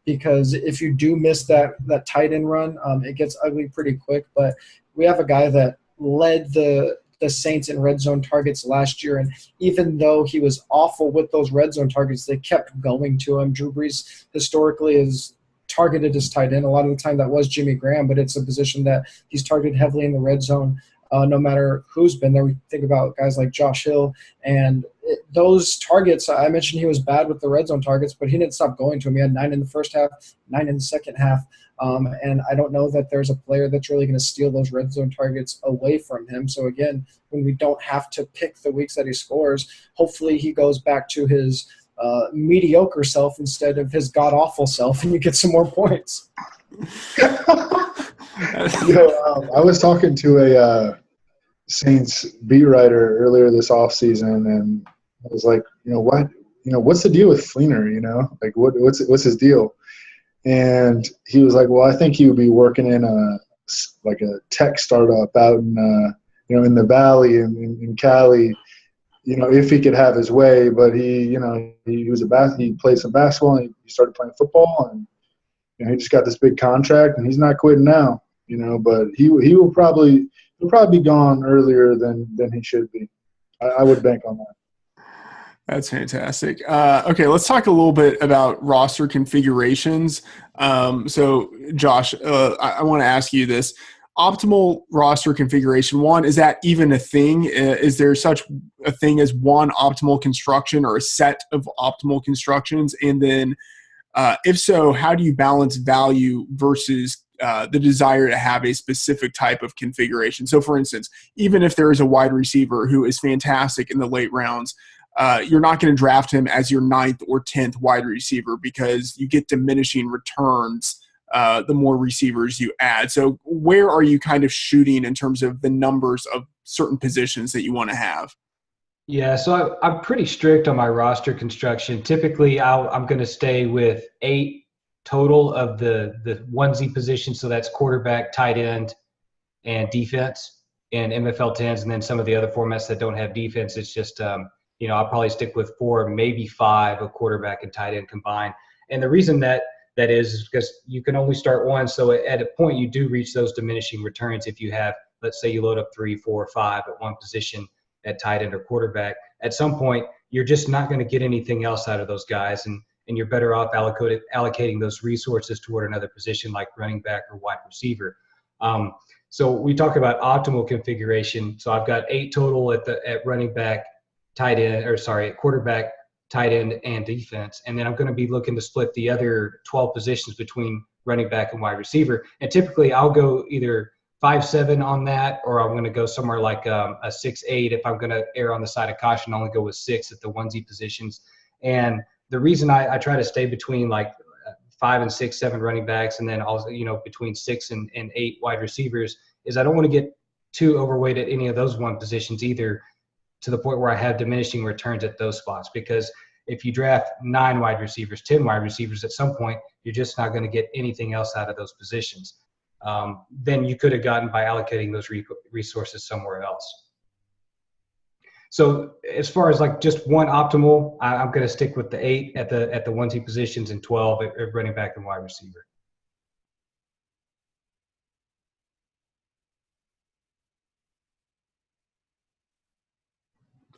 Because if you do miss that tight end run, it gets ugly pretty quick. But we have a guy that led the Saints in red zone targets last year, and even though he was awful with those red zone targets, they kept going to him. Drew Brees historically is targeted as tight end. A lot of the time that was Jimmy Graham, but it's a position that he's targeted heavily in the red zone no matter who's been there. We think about guys like Josh Hill, and those targets, I mentioned he was bad with the red zone targets, but he didn't stop going to him. He had 9 in the first half, 9 in the second half. And I don't know that there's a player that's really going to steal those red zone targets away from him. So again, when we don't have to pick the weeks that he scores, hopefully he goes back to his mediocre self instead of his god-awful self, and you get some more points. I was talking to a Saints beat writer earlier this offseason, and I was like, what's the deal with Fleener? Like what's his deal? And he was like, well, I think he would be working in a tech startup out in in the Valley in Cali, if he could have his way. But he played some basketball, and he started playing football, and he just got this big contract, and he's not quitting now. But he will probably be gone earlier than he should be. I would bank on that. That's fantastic. Okay, let's talk a little bit about roster configurations. So, Josh, I want to ask you this. Optimal roster configuration, one, is that even a thing? Is there such a thing as one optimal construction or a set of optimal constructions? And then if so, how do you balance value versus the desire to have a specific type of configuration. So, for instance, even if there is a wide receiver who is fantastic in the late rounds, you're not going to draft him as your 9th or 10th wide receiver because you get diminishing returns the more receivers you add. So where are you kind of shooting in terms of the numbers of certain positions that you want to have? Yeah, so I'm pretty strict on my roster construction. Typically, I'm going to stay with 8 total of the onesie positions. So that's quarterback, tight end, and defense in MFL 10s. And then some of the other formats that don't have defense, it's just, I'll probably stick with 4, maybe 5 of quarterback and tight end combined. And the reason that is because you can only start one. So at a point, you do reach those diminishing returns if you have, let's say you load up 3, 4, 5 at one position at tight end or quarterback. At some point, you're just not going to get anything else out of those guys. And you're better off allocating those resources toward another position like running back or wide receiver. So we talk about optimal configuration. So I've got 8 total at running back, at quarterback, tight end, and defense. And then I'm going to be looking to split the other 12 positions between running back and wide receiver. And typically I'll go either 5-7 on that, or I'm going to go somewhere like a 6-8. If I'm going to err on the side of caution, I'll only go with 6 at the onesie positions. And the reason I try to stay between like 5 and 6, 7 running backs, and then also, between 6 and 8 wide receivers is I don't want to get too overweight at any of those one positions either, to the point where I have diminishing returns at those spots. Because if you draft 9 wide receivers, 10 wide receivers, at some point, you're just not going to get anything else out of those positions. Then you could have gotten by allocating those resources somewhere else. So as far as like just one optimal, I'm going to stick with the 8 at the onesie positions and 12 at running back and wide receiver.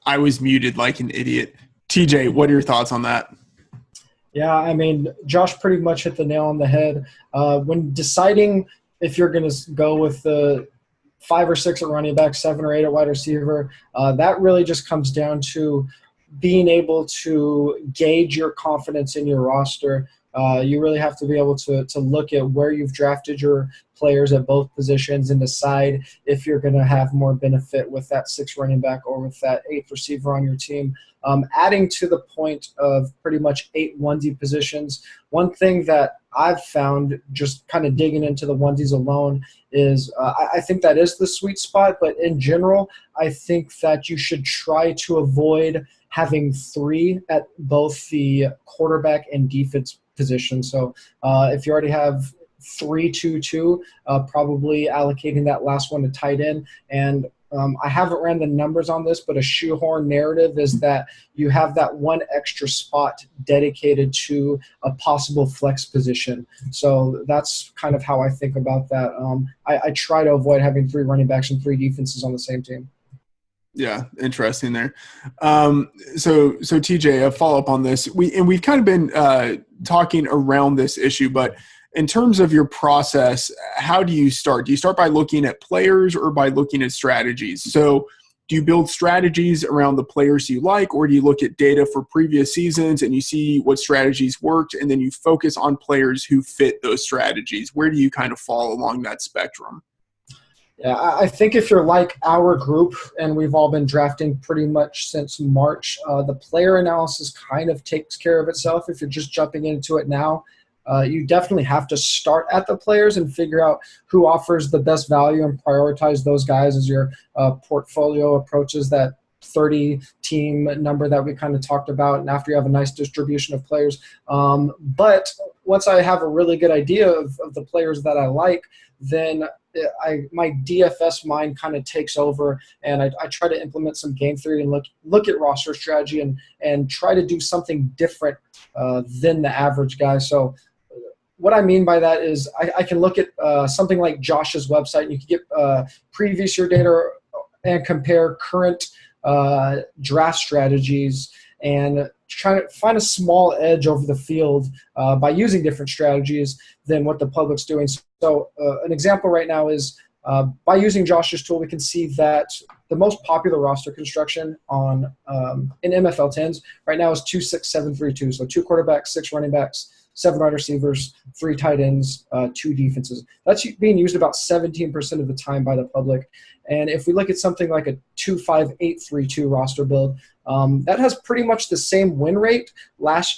I was muted like an idiot. TJ, what are your thoughts on that? Yeah, I mean, Josh pretty much hit the nail on the head. When deciding if you're going to go with the 5 or 6 at running back, 7 or 8 at wide receiver, that really just comes down to being able to gauge your confidence in your roster. You really have to be able to look at where you've drafted your players at both positions and decide if you're going to have more benefit with that 6 running back or with that 8th receiver on your team. Adding to the point of pretty much 8 onesie positions, one thing that I've found just kind of digging into the onesies alone is I think that is the sweet spot, but in general, I think that you should try to avoid having 3 at both the quarterback and defense position. So if you already have 3-2-2, probably allocating that last one to tight end. And I haven't ran the numbers on this, but a shoehorn narrative is that you have that one extra spot dedicated to a possible flex position. So that's kind of how I think about that. I try to avoid having 3 running backs and 3 defenses on the same team. Yeah, interesting there. So TJ, a follow-up on this. We've kind of been talking around this issue, but in terms of your process, how do you start? Do you start by looking at players or by looking at strategies? So do you build strategies around the players you like, or do you look at data for previous seasons and you see what strategies worked, and then you focus on players who fit those strategies? Where do you kind of fall along that spectrum? Yeah, I think if you're like our group, and we've all been drafting pretty much since March, the player analysis kind of takes care of itself. If you're just jumping into it now, you definitely have to start at the players and figure out who offers the best value and prioritize those guys as your portfolio approaches that 30-team number that we kind of talked about, and after you have a nice distribution of players. But once I have a really good idea of the players that I like, then my DFS mind kind of takes over, and I try to implement some game theory and look at roster strategy and try to do something different than the average guy. So what I mean by that is I can look at something like Josh's website, and you can get previous year data and compare current draft strategies and try to find a small edge over the field by using different strategies than what the public's doing. So an example right now is by using Josh's tool, we can see that the most popular roster construction on in MFL 10s right now is 2-6-7-3-2. So 2 quarterbacks, 6 running backs, 7 wide receivers, 3 tight ends, 2 defenses. That's being used about 17% of the time by the public. And if we look at something like a 2-5-8-3-2 roster build, that has pretty much the same win rate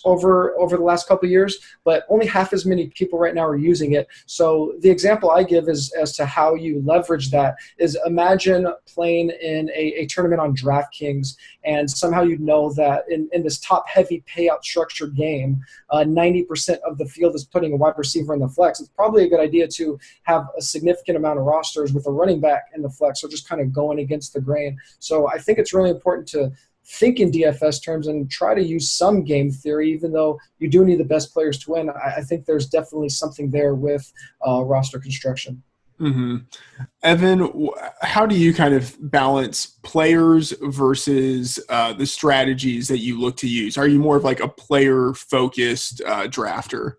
over the last couple of years, but only half as many people right now are using it. So the example I give is as to how you leverage that is imagine playing in a tournament on DraftKings, and somehow you know that in this top-heavy payout structured game, 90% of the field is putting a wide receiver in the flex. It's probably a good idea to have a significant amount of rosters with a running back in the flex, or just kind of going against the grain. So I think it's really important to think in DFS terms and try to use some game theory, even though you do need the best players to win. I think there's definitely something there with roster construction. Mm-hmm. Evan, how do you kind of balance players versus the strategies that you look to use? Are you more of like a player-focused drafter?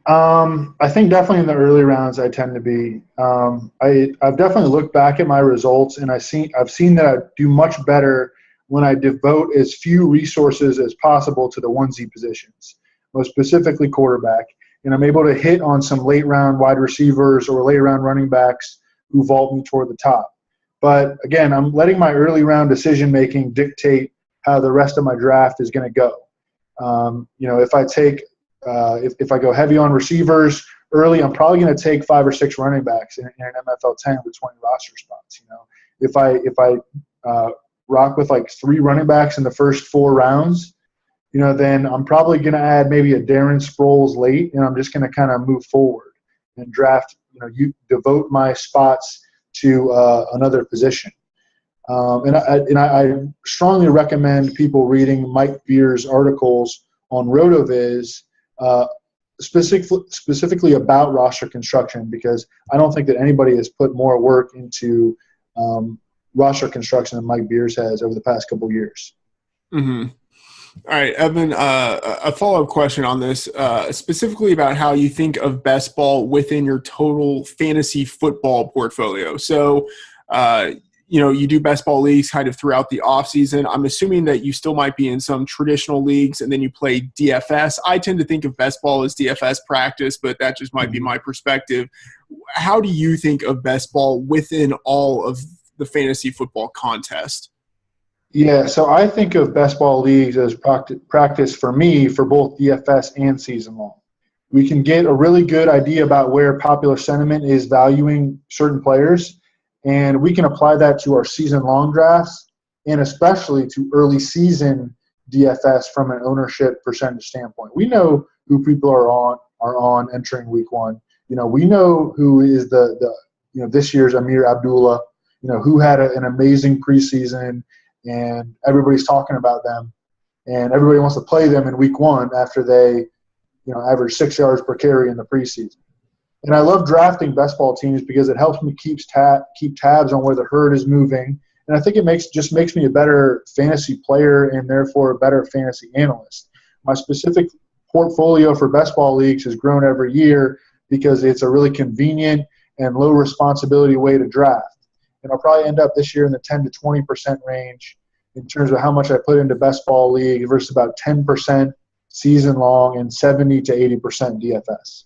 I think definitely in the early rounds I tend to be. I've definitely looked back at my results, and I've seen that I do much better when I devote as few resources as possible to the 1Z positions, most specifically quarterback. And I'm able to hit on some late round wide receivers or late round running backs who vault me toward the top. But again, I'm letting my early round decision making dictate how the rest of my draft is going to go. If I take if I go heavy on receivers early, I'm probably going to take 5 or 6 running backs in an NFL 10 with 20 roster spots. If I rock with like 3 running backs in the first 4 rounds, then I'm probably going to add maybe a Darren Sproles late, and I'm just going to kind of move forward and draft. You devote my spots to another position. And I strongly recommend people reading Mike Beer's articles on RotoViz. Specifically about roster construction, because I don't think that anybody has put more work into roster construction than Mike Beers has over the past couple of years. Mm-hmm. All right, Evan, a follow-up question on this, specifically about how you think of Bestball within your total fantasy football portfolio. So, you do Bestball leagues kind of throughout the offseason. I'm assuming that you still might be in some traditional leagues, and then you play DFS. I tend to think of Bestball as DFS practice, but that just might be my perspective. How do you think of Bestball within all of the fantasy football contest? Yeah, so I think of Bestball leagues as practice for me for both DFS and season long. We can get a really good idea about where popular sentiment is valuing certain players, and we can apply that to our season-long drafts and especially to early season DFS from an ownership percentage standpoint. We know who people are on entering week 1. We know who is this year's Amir Abdullah, who had an amazing preseason, and everybody's talking about them, and everybody wants to play them in week 1 after they, average 6 yards per carry in the preseason. And I love drafting best ball teams because it helps me keep tabs on where the herd is moving, and I think it makes me a better fantasy player and therefore a better fantasy analyst. My specific portfolio for best ball leagues has grown every year because it's a really convenient and low responsibility way to draft. And I'll probably end up this year in the 10 to 20% range in terms of how much I put into best ball league versus about 10% season long and 70 to 80% DFS.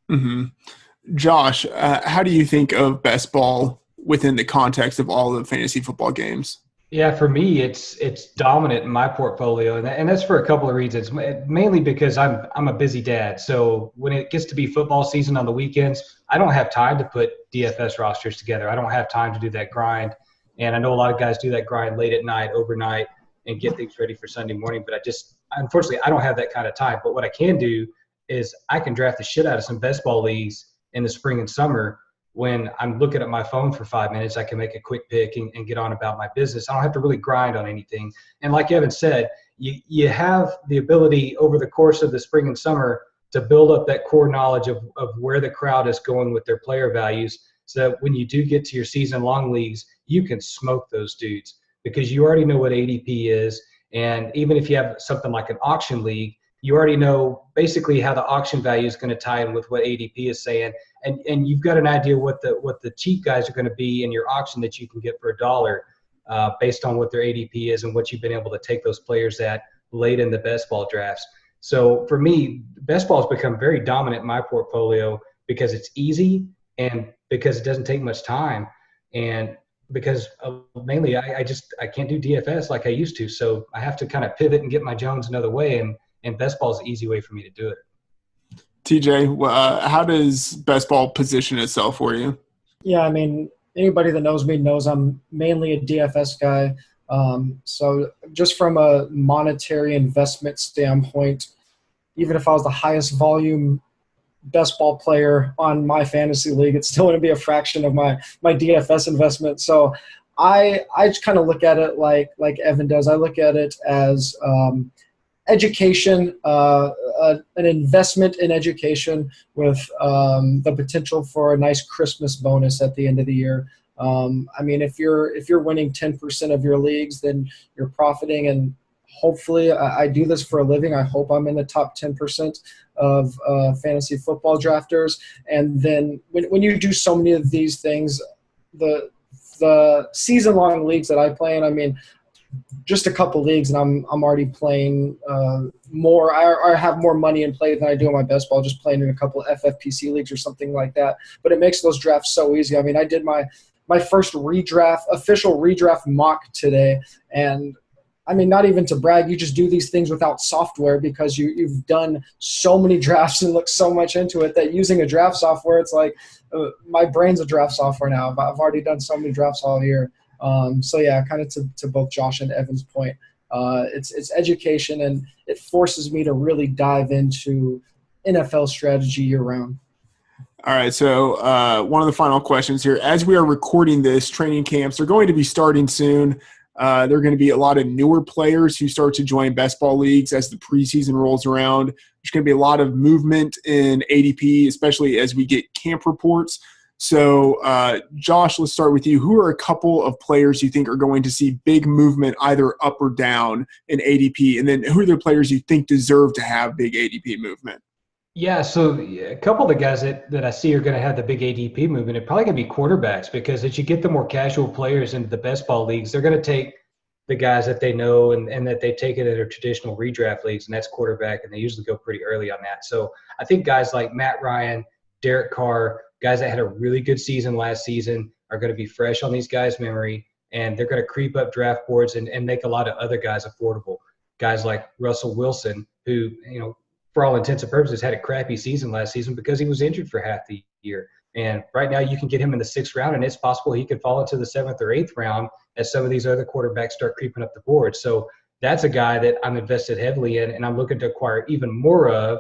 Mm-hmm. Josh, how do you think of best ball within the context of all the fantasy football games? Yeah, for me, it's dominant in my portfolio, and that's for a couple of reasons. Mainly because I'm a busy dad, so when it gets to be football season on the weekends, I don't have time to put DFS rosters together. I don't have time to do that grind, and I know a lot of guys do that grind late at night, overnight, and get things ready for Sunday morning. But unfortunately, I don't have that kind of time. But what I can do is I can draft the shit out of some best ball leagues in the spring and summer. When I'm looking at my phone for 5 minutes, I can make a quick pick and get on about my business. I don't have to really grind on anything. And like Evan said, you have the ability over the course of the spring and summer to build up that core knowledge of where the crowd is going with their player values, so that when you do get to your season-long leagues, you can smoke those dudes because you already know what ADP is. And even if you have something like an auction league, you already know basically how the auction value is going to tie in with what ADP is saying. And you've got an idea what the cheap guys are going to be in your auction that you can get for $1 based on what their ADP is and what you've been able to take those players at late in the best ball drafts. So for me, best ball has become very dominant in my portfolio because it's easy and because it doesn't take much time. And because mainly I can't do DFS like I used to. So I have to kind of pivot and get my Jones another way. And best ball is an easy way for me to do it. TJ, how does best ball position itself for you? Yeah, I mean, anybody that knows me knows I'm mainly a DFS guy. So just from a monetary investment standpoint, even if I was the highest volume best ball player on my fantasy league, it's still going to be a fraction of my DFS investment. So I just kind of look at it like Evan does. I look at it as education, an investment in education with the potential for a nice Christmas bonus at the end of the year. I mean, if you're winning 10% of your leagues, then you're profiting. And hopefully, I do this for a living. I hope I'm in the top 10% of fantasy football drafters. And then when you do so many of these things, the season-long leagues that I play in, I mean, just a couple leagues, and I'm already playing more. I have more money in play than I do on my best ball, just playing in a couple of FFPC leagues or something like that. But it makes those drafts so easy. I mean, I did my first official redraft mock today, and I mean, not even to brag, you just do these things without software because you've done so many drafts and looked so much into it that using a draft software, it's like my brain's a draft software now. I've already done so many drafts all year. So yeah, kind of to both Josh and Evan's point, it's education, and it forces me to really dive into NFL strategy year round. All right, so one of the final questions here. As we are recording this, training camps are going to be starting soon. There are going to be a lot of newer players who start to join best ball leagues as the preseason rolls around. There's going to be a lot of movement in ADP, especially as we get camp reports. So, Josh, let's start with you. Who are a couple of players you think are going to see big movement either up or down in ADP? And then who are the players you think deserve to have big ADP movement? Yeah, so a couple of the guys that I see are going to have the big ADP movement are probably going to be quarterbacks, because as you get the more casual players into the best ball leagues, they're going to take the guys that they know and that they've taken in their traditional redraft leagues, and that's quarterback, and they usually go pretty early on that. So I think guys like Matt Ryan, Derek Carr, guys that had a really good season last season are going to be fresh on these guys' memory, and they're going to creep up draft boards and make a lot of other guys affordable. Guys like Russell Wilson, who, for all intents and purposes, had a crappy season last season because he was injured for half the year. And right now you can get him in the 6th round, and it's possible he could fall into the 7th or 8th round as some of these other quarterbacks start creeping up the board. So that's a guy that I'm invested heavily in, and I'm looking to acquire even more of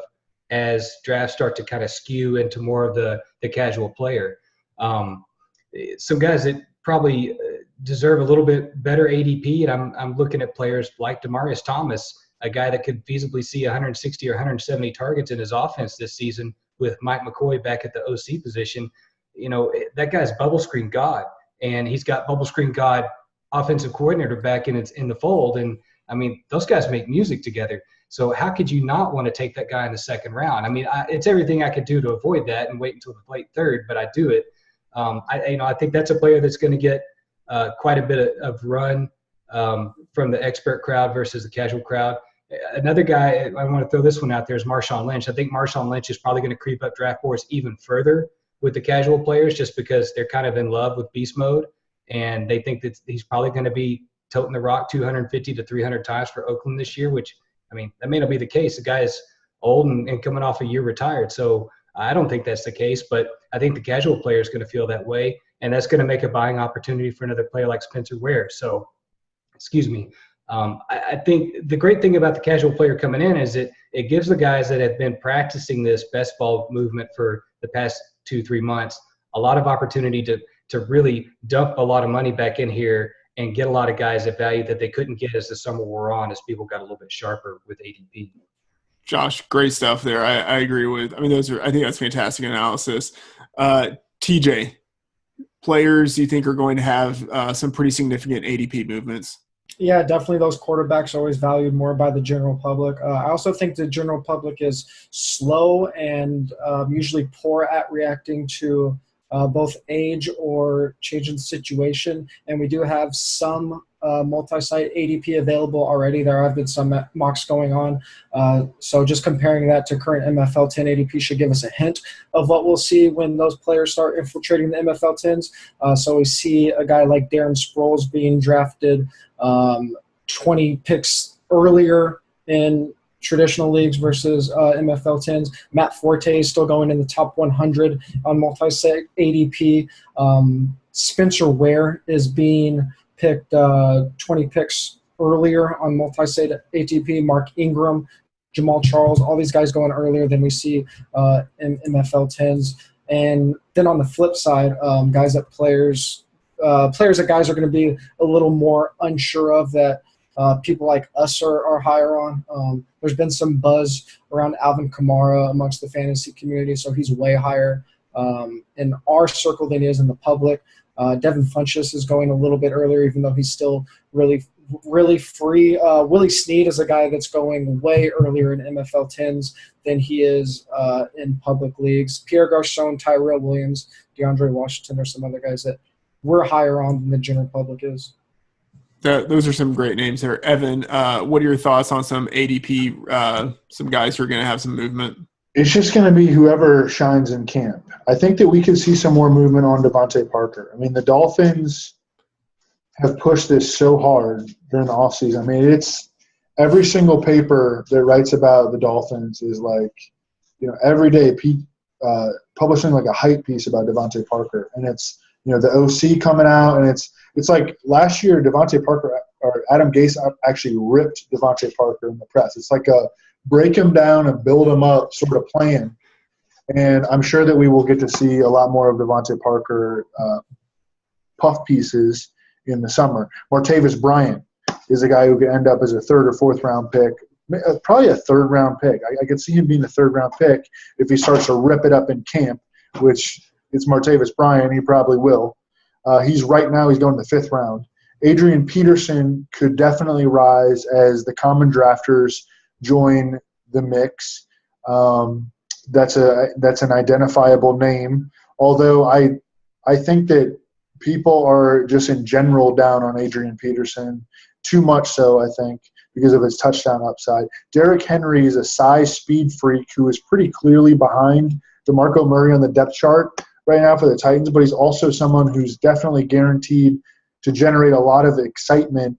as drafts start to kind of skew into more of the casual player. Some guys that probably deserve a little bit better ADP, and I'm looking at players like Demaryius Thomas, a guy that could feasibly see 160 or 170 targets in his offense this season with Mike McCoy back at the OC position. That guy's bubble screen god, and he's got bubble screen god offensive coordinator back in the fold. And I mean, those guys make music together. So how could you not want to take that guy in the 2nd round? I mean, it's everything I could do to avoid that and wait until the late 3rd, but I do it. I think that's a player that's going to get quite a bit of run from the expert crowd versus the casual crowd. Another guy, I want to throw this one out there, is Marshawn Lynch. I think Marshawn Lynch is probably going to creep up draft boards even further with the casual players, just because they're kind of in love with beast mode, and they think that he's probably going to be toting the rock 250 to 300 times for Oakland this year, which, I mean, that may not be the case. The guy is old and coming off a year retired. So I don't think that's the case, but I think the casual player is going to feel that way, and that's going to make a buying opportunity for another player like Spencer Ware. So, I think the great thing about the casual player coming in is it gives the guys that have been practicing this best ball movement for the past 2-3 months a lot of opportunity to really dump a lot of money back in here and get a lot of guys at value that they couldn't get as the summer wore on, as people got a little bit sharper with ADP. Josh, great stuff there. I agree with. I mean, I think that's fantastic analysis. TJ, players you think are going to have some pretty significant ADP movements? Yeah, definitely those quarterbacks are always valued more by the general public. I also think the general public is slow and usually poor at reacting to both age or change in situation. And we do have some multi-site ADP available already. There have been some mocks going on. So just comparing that to current MFL 10 ADP should give us a hint of what we'll see when those players start infiltrating the MFL 10s. So we see a guy like Darren Sproles being drafted 20 picks earlier in traditional leagues versus MFL 10s. Matt Forte is still going in the top 100 on multi-site ADP. Spencer Ware is being picked 20 picks earlier on multi-site ADP. Mark Ingram, Jamal Charles, all these guys going earlier than we see in MFL 10s. And then on the flip side, players that guys are going to be a little more unsure of that people like us are higher on. There's been some buzz around Alvin Kamara amongst the fantasy community, so he's way higher in our circle than he is in the public. Devin Funchess is going a little bit earlier, even though he's still really free. Willie Snead is a guy that's going way earlier in MFL 10s than he is in public leagues. Pierre Garcon, Tyrell Williams, DeAndre Washington are some other guys that we're higher on than the general public is. Those are some great names there. Evan, what are your thoughts on some ADP, some guys who are going to have some movement? It's just going to be whoever shines in camp. I think that we could see some more movement on Devontae Parker. I mean, the Dolphins have pushed this so hard during the offseason. I mean, it's every single paper that writes about the Dolphins is like, every day publishing like a hype piece about Devontae Parker. And it's, the OC coming out, and it's like last year Devontae Parker or Adam Gase actually ripped Devontae Parker in the press. It's like a break him down and build him up sort of plan. And I'm sure that we will get to see a lot more of Devontae Parker puff pieces in the summer. Martavis Bryant is a guy who could end up as a third or fourth round pick, probably a third round pick. I could see him being a third round pick if he starts to rip it up in camp, which it's Martavis Bryant. He probably will. He's going in the fifth round. Adrian Peterson could definitely rise as the common drafters join the mix. That's an identifiable name. Although I think that people are just in general down on Adrian Peterson, too much so, I think, because of his touchdown upside. Derrick Henry is a size speed freak who is pretty clearly behind DeMarco Murray on the depth chart right now for the Titans, but he's also someone who's definitely guaranteed to generate a lot of excitement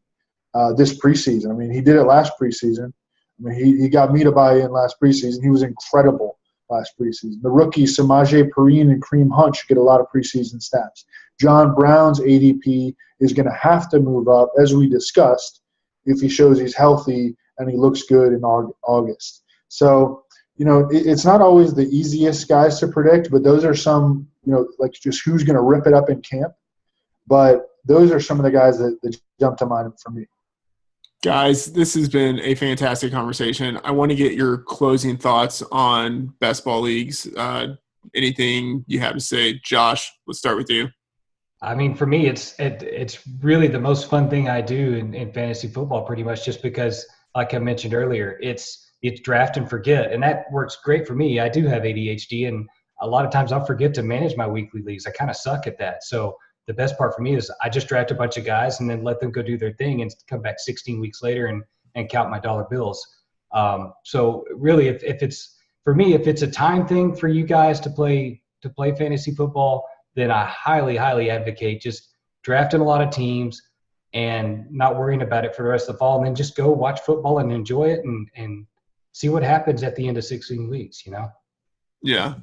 this preseason. I mean, he did it last preseason. I mean, he got me to buy in last preseason. He was incredible last preseason. The rookies, Samaje Perine and Kareem Hunt, should get a lot of preseason stats. John Brown's ADP is going to have to move up, as we discussed, if he shows he's healthy and he looks good in August. So, it's not always the easiest guys to predict, but those are some, like just who's going to rip it up in camp. But those are some of the guys that jump to mind for me. Guys, this has been a fantastic conversation. I want to get your closing thoughts on best ball leagues. Anything you have to say? Josh, let's start with you. I mean, for me, it's really the most fun thing I do in fantasy football, pretty much, just because, like I mentioned earlier, it's draft and forget, and that works great for me. I do have ADHD, and a lot of times I'll forget to manage my weekly leagues. I kind of suck at that. So the best part for me is I just draft a bunch of guys and then let them go do their thing and come back 16 weeks later and count my dollar bills. So really, if it's a time thing for you guys to play fantasy football, then I highly, highly advocate just drafting a lot of teams and not worrying about it for the rest of the fall, and then just go watch football and enjoy it and see what happens at the end of 16 weeks, Yeah.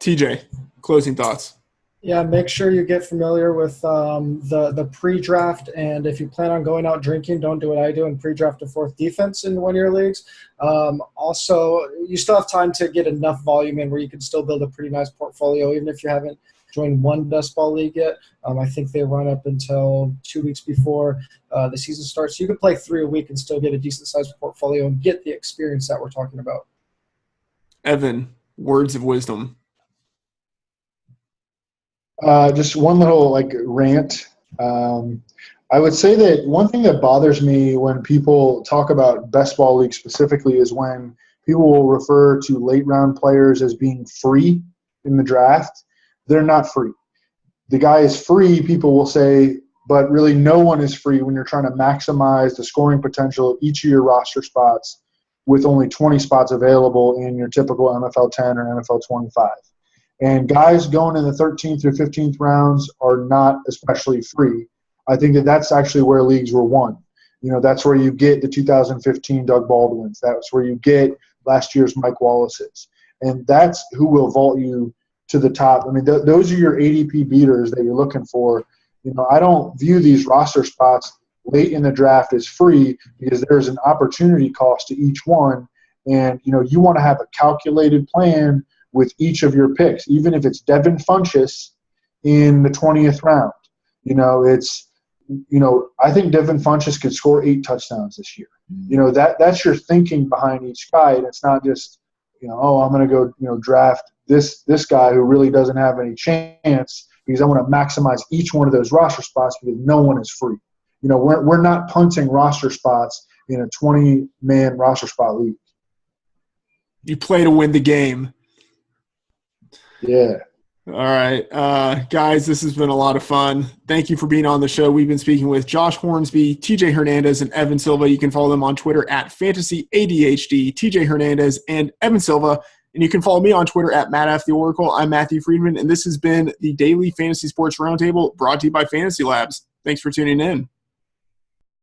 TJ, closing thoughts. Yeah, make sure you get familiar with the pre-draft, and if you plan on going out drinking, don't do what I do and pre-draft a fourth defense in one-year leagues. Also, you still have time to get enough volume in where you can still build a pretty nice portfolio, even if you haven't joined one Bestball league yet. I think they run up until 2 weeks before the season starts. So you can play 3 a week and still get a decent-sized portfolio and get the experience that we're talking about. Evan, words of wisdom. Just one little rant. I would say that one thing that bothers me when people talk about best ball league specifically is when people will refer to late round players as being free in the draft. They're not free. the guy is free, people will say, but really no one is free when you're trying to maximize the scoring potential of each of your roster spots with only 20 spots available in your typical NFL 10 or NFL 25. And guys going in the 13th or 15th rounds are not especially free. I think that that's actually where leagues were won. You know, that's where you get the 2015 Doug Baldwins. That's where you get last year's Mike Wallace's. And that's who will vault you to the top. I mean, those are your ADP beaters that you're looking for. You know, I don't view these roster spots late in the draft as free because there's an opportunity cost to each one. And, you know, you want to have a calculated plan with each of your picks, even if it's Devin Funchess in the 20th round. You know, I think Devin Funchess could score 8 touchdowns this year. You know, that's your thinking behind each guy. And it's not just, you know, oh, I'm going to go, you know, draft this guy who really doesn't have any chance because I want to maximize each one of those roster spots because no one is free. You know, we're not punting roster spots in a 20-man roster spot league. You play to win the game. Yeah. All right. Guys, this has been a lot of fun. Thank you for being on the show. We've been speaking with Josh Hornsby, TJ Hernandez, and Evan Silva. You can follow them on Twitter at FantasyADHD, TJ Hernandez, and Evan Silva. And you can follow me on Twitter at MattFTheOracle. I'm Matthew Friedman, and this has been the Daily Fantasy Sports Roundtable brought to you by Fantasy Labs. Thanks for tuning in.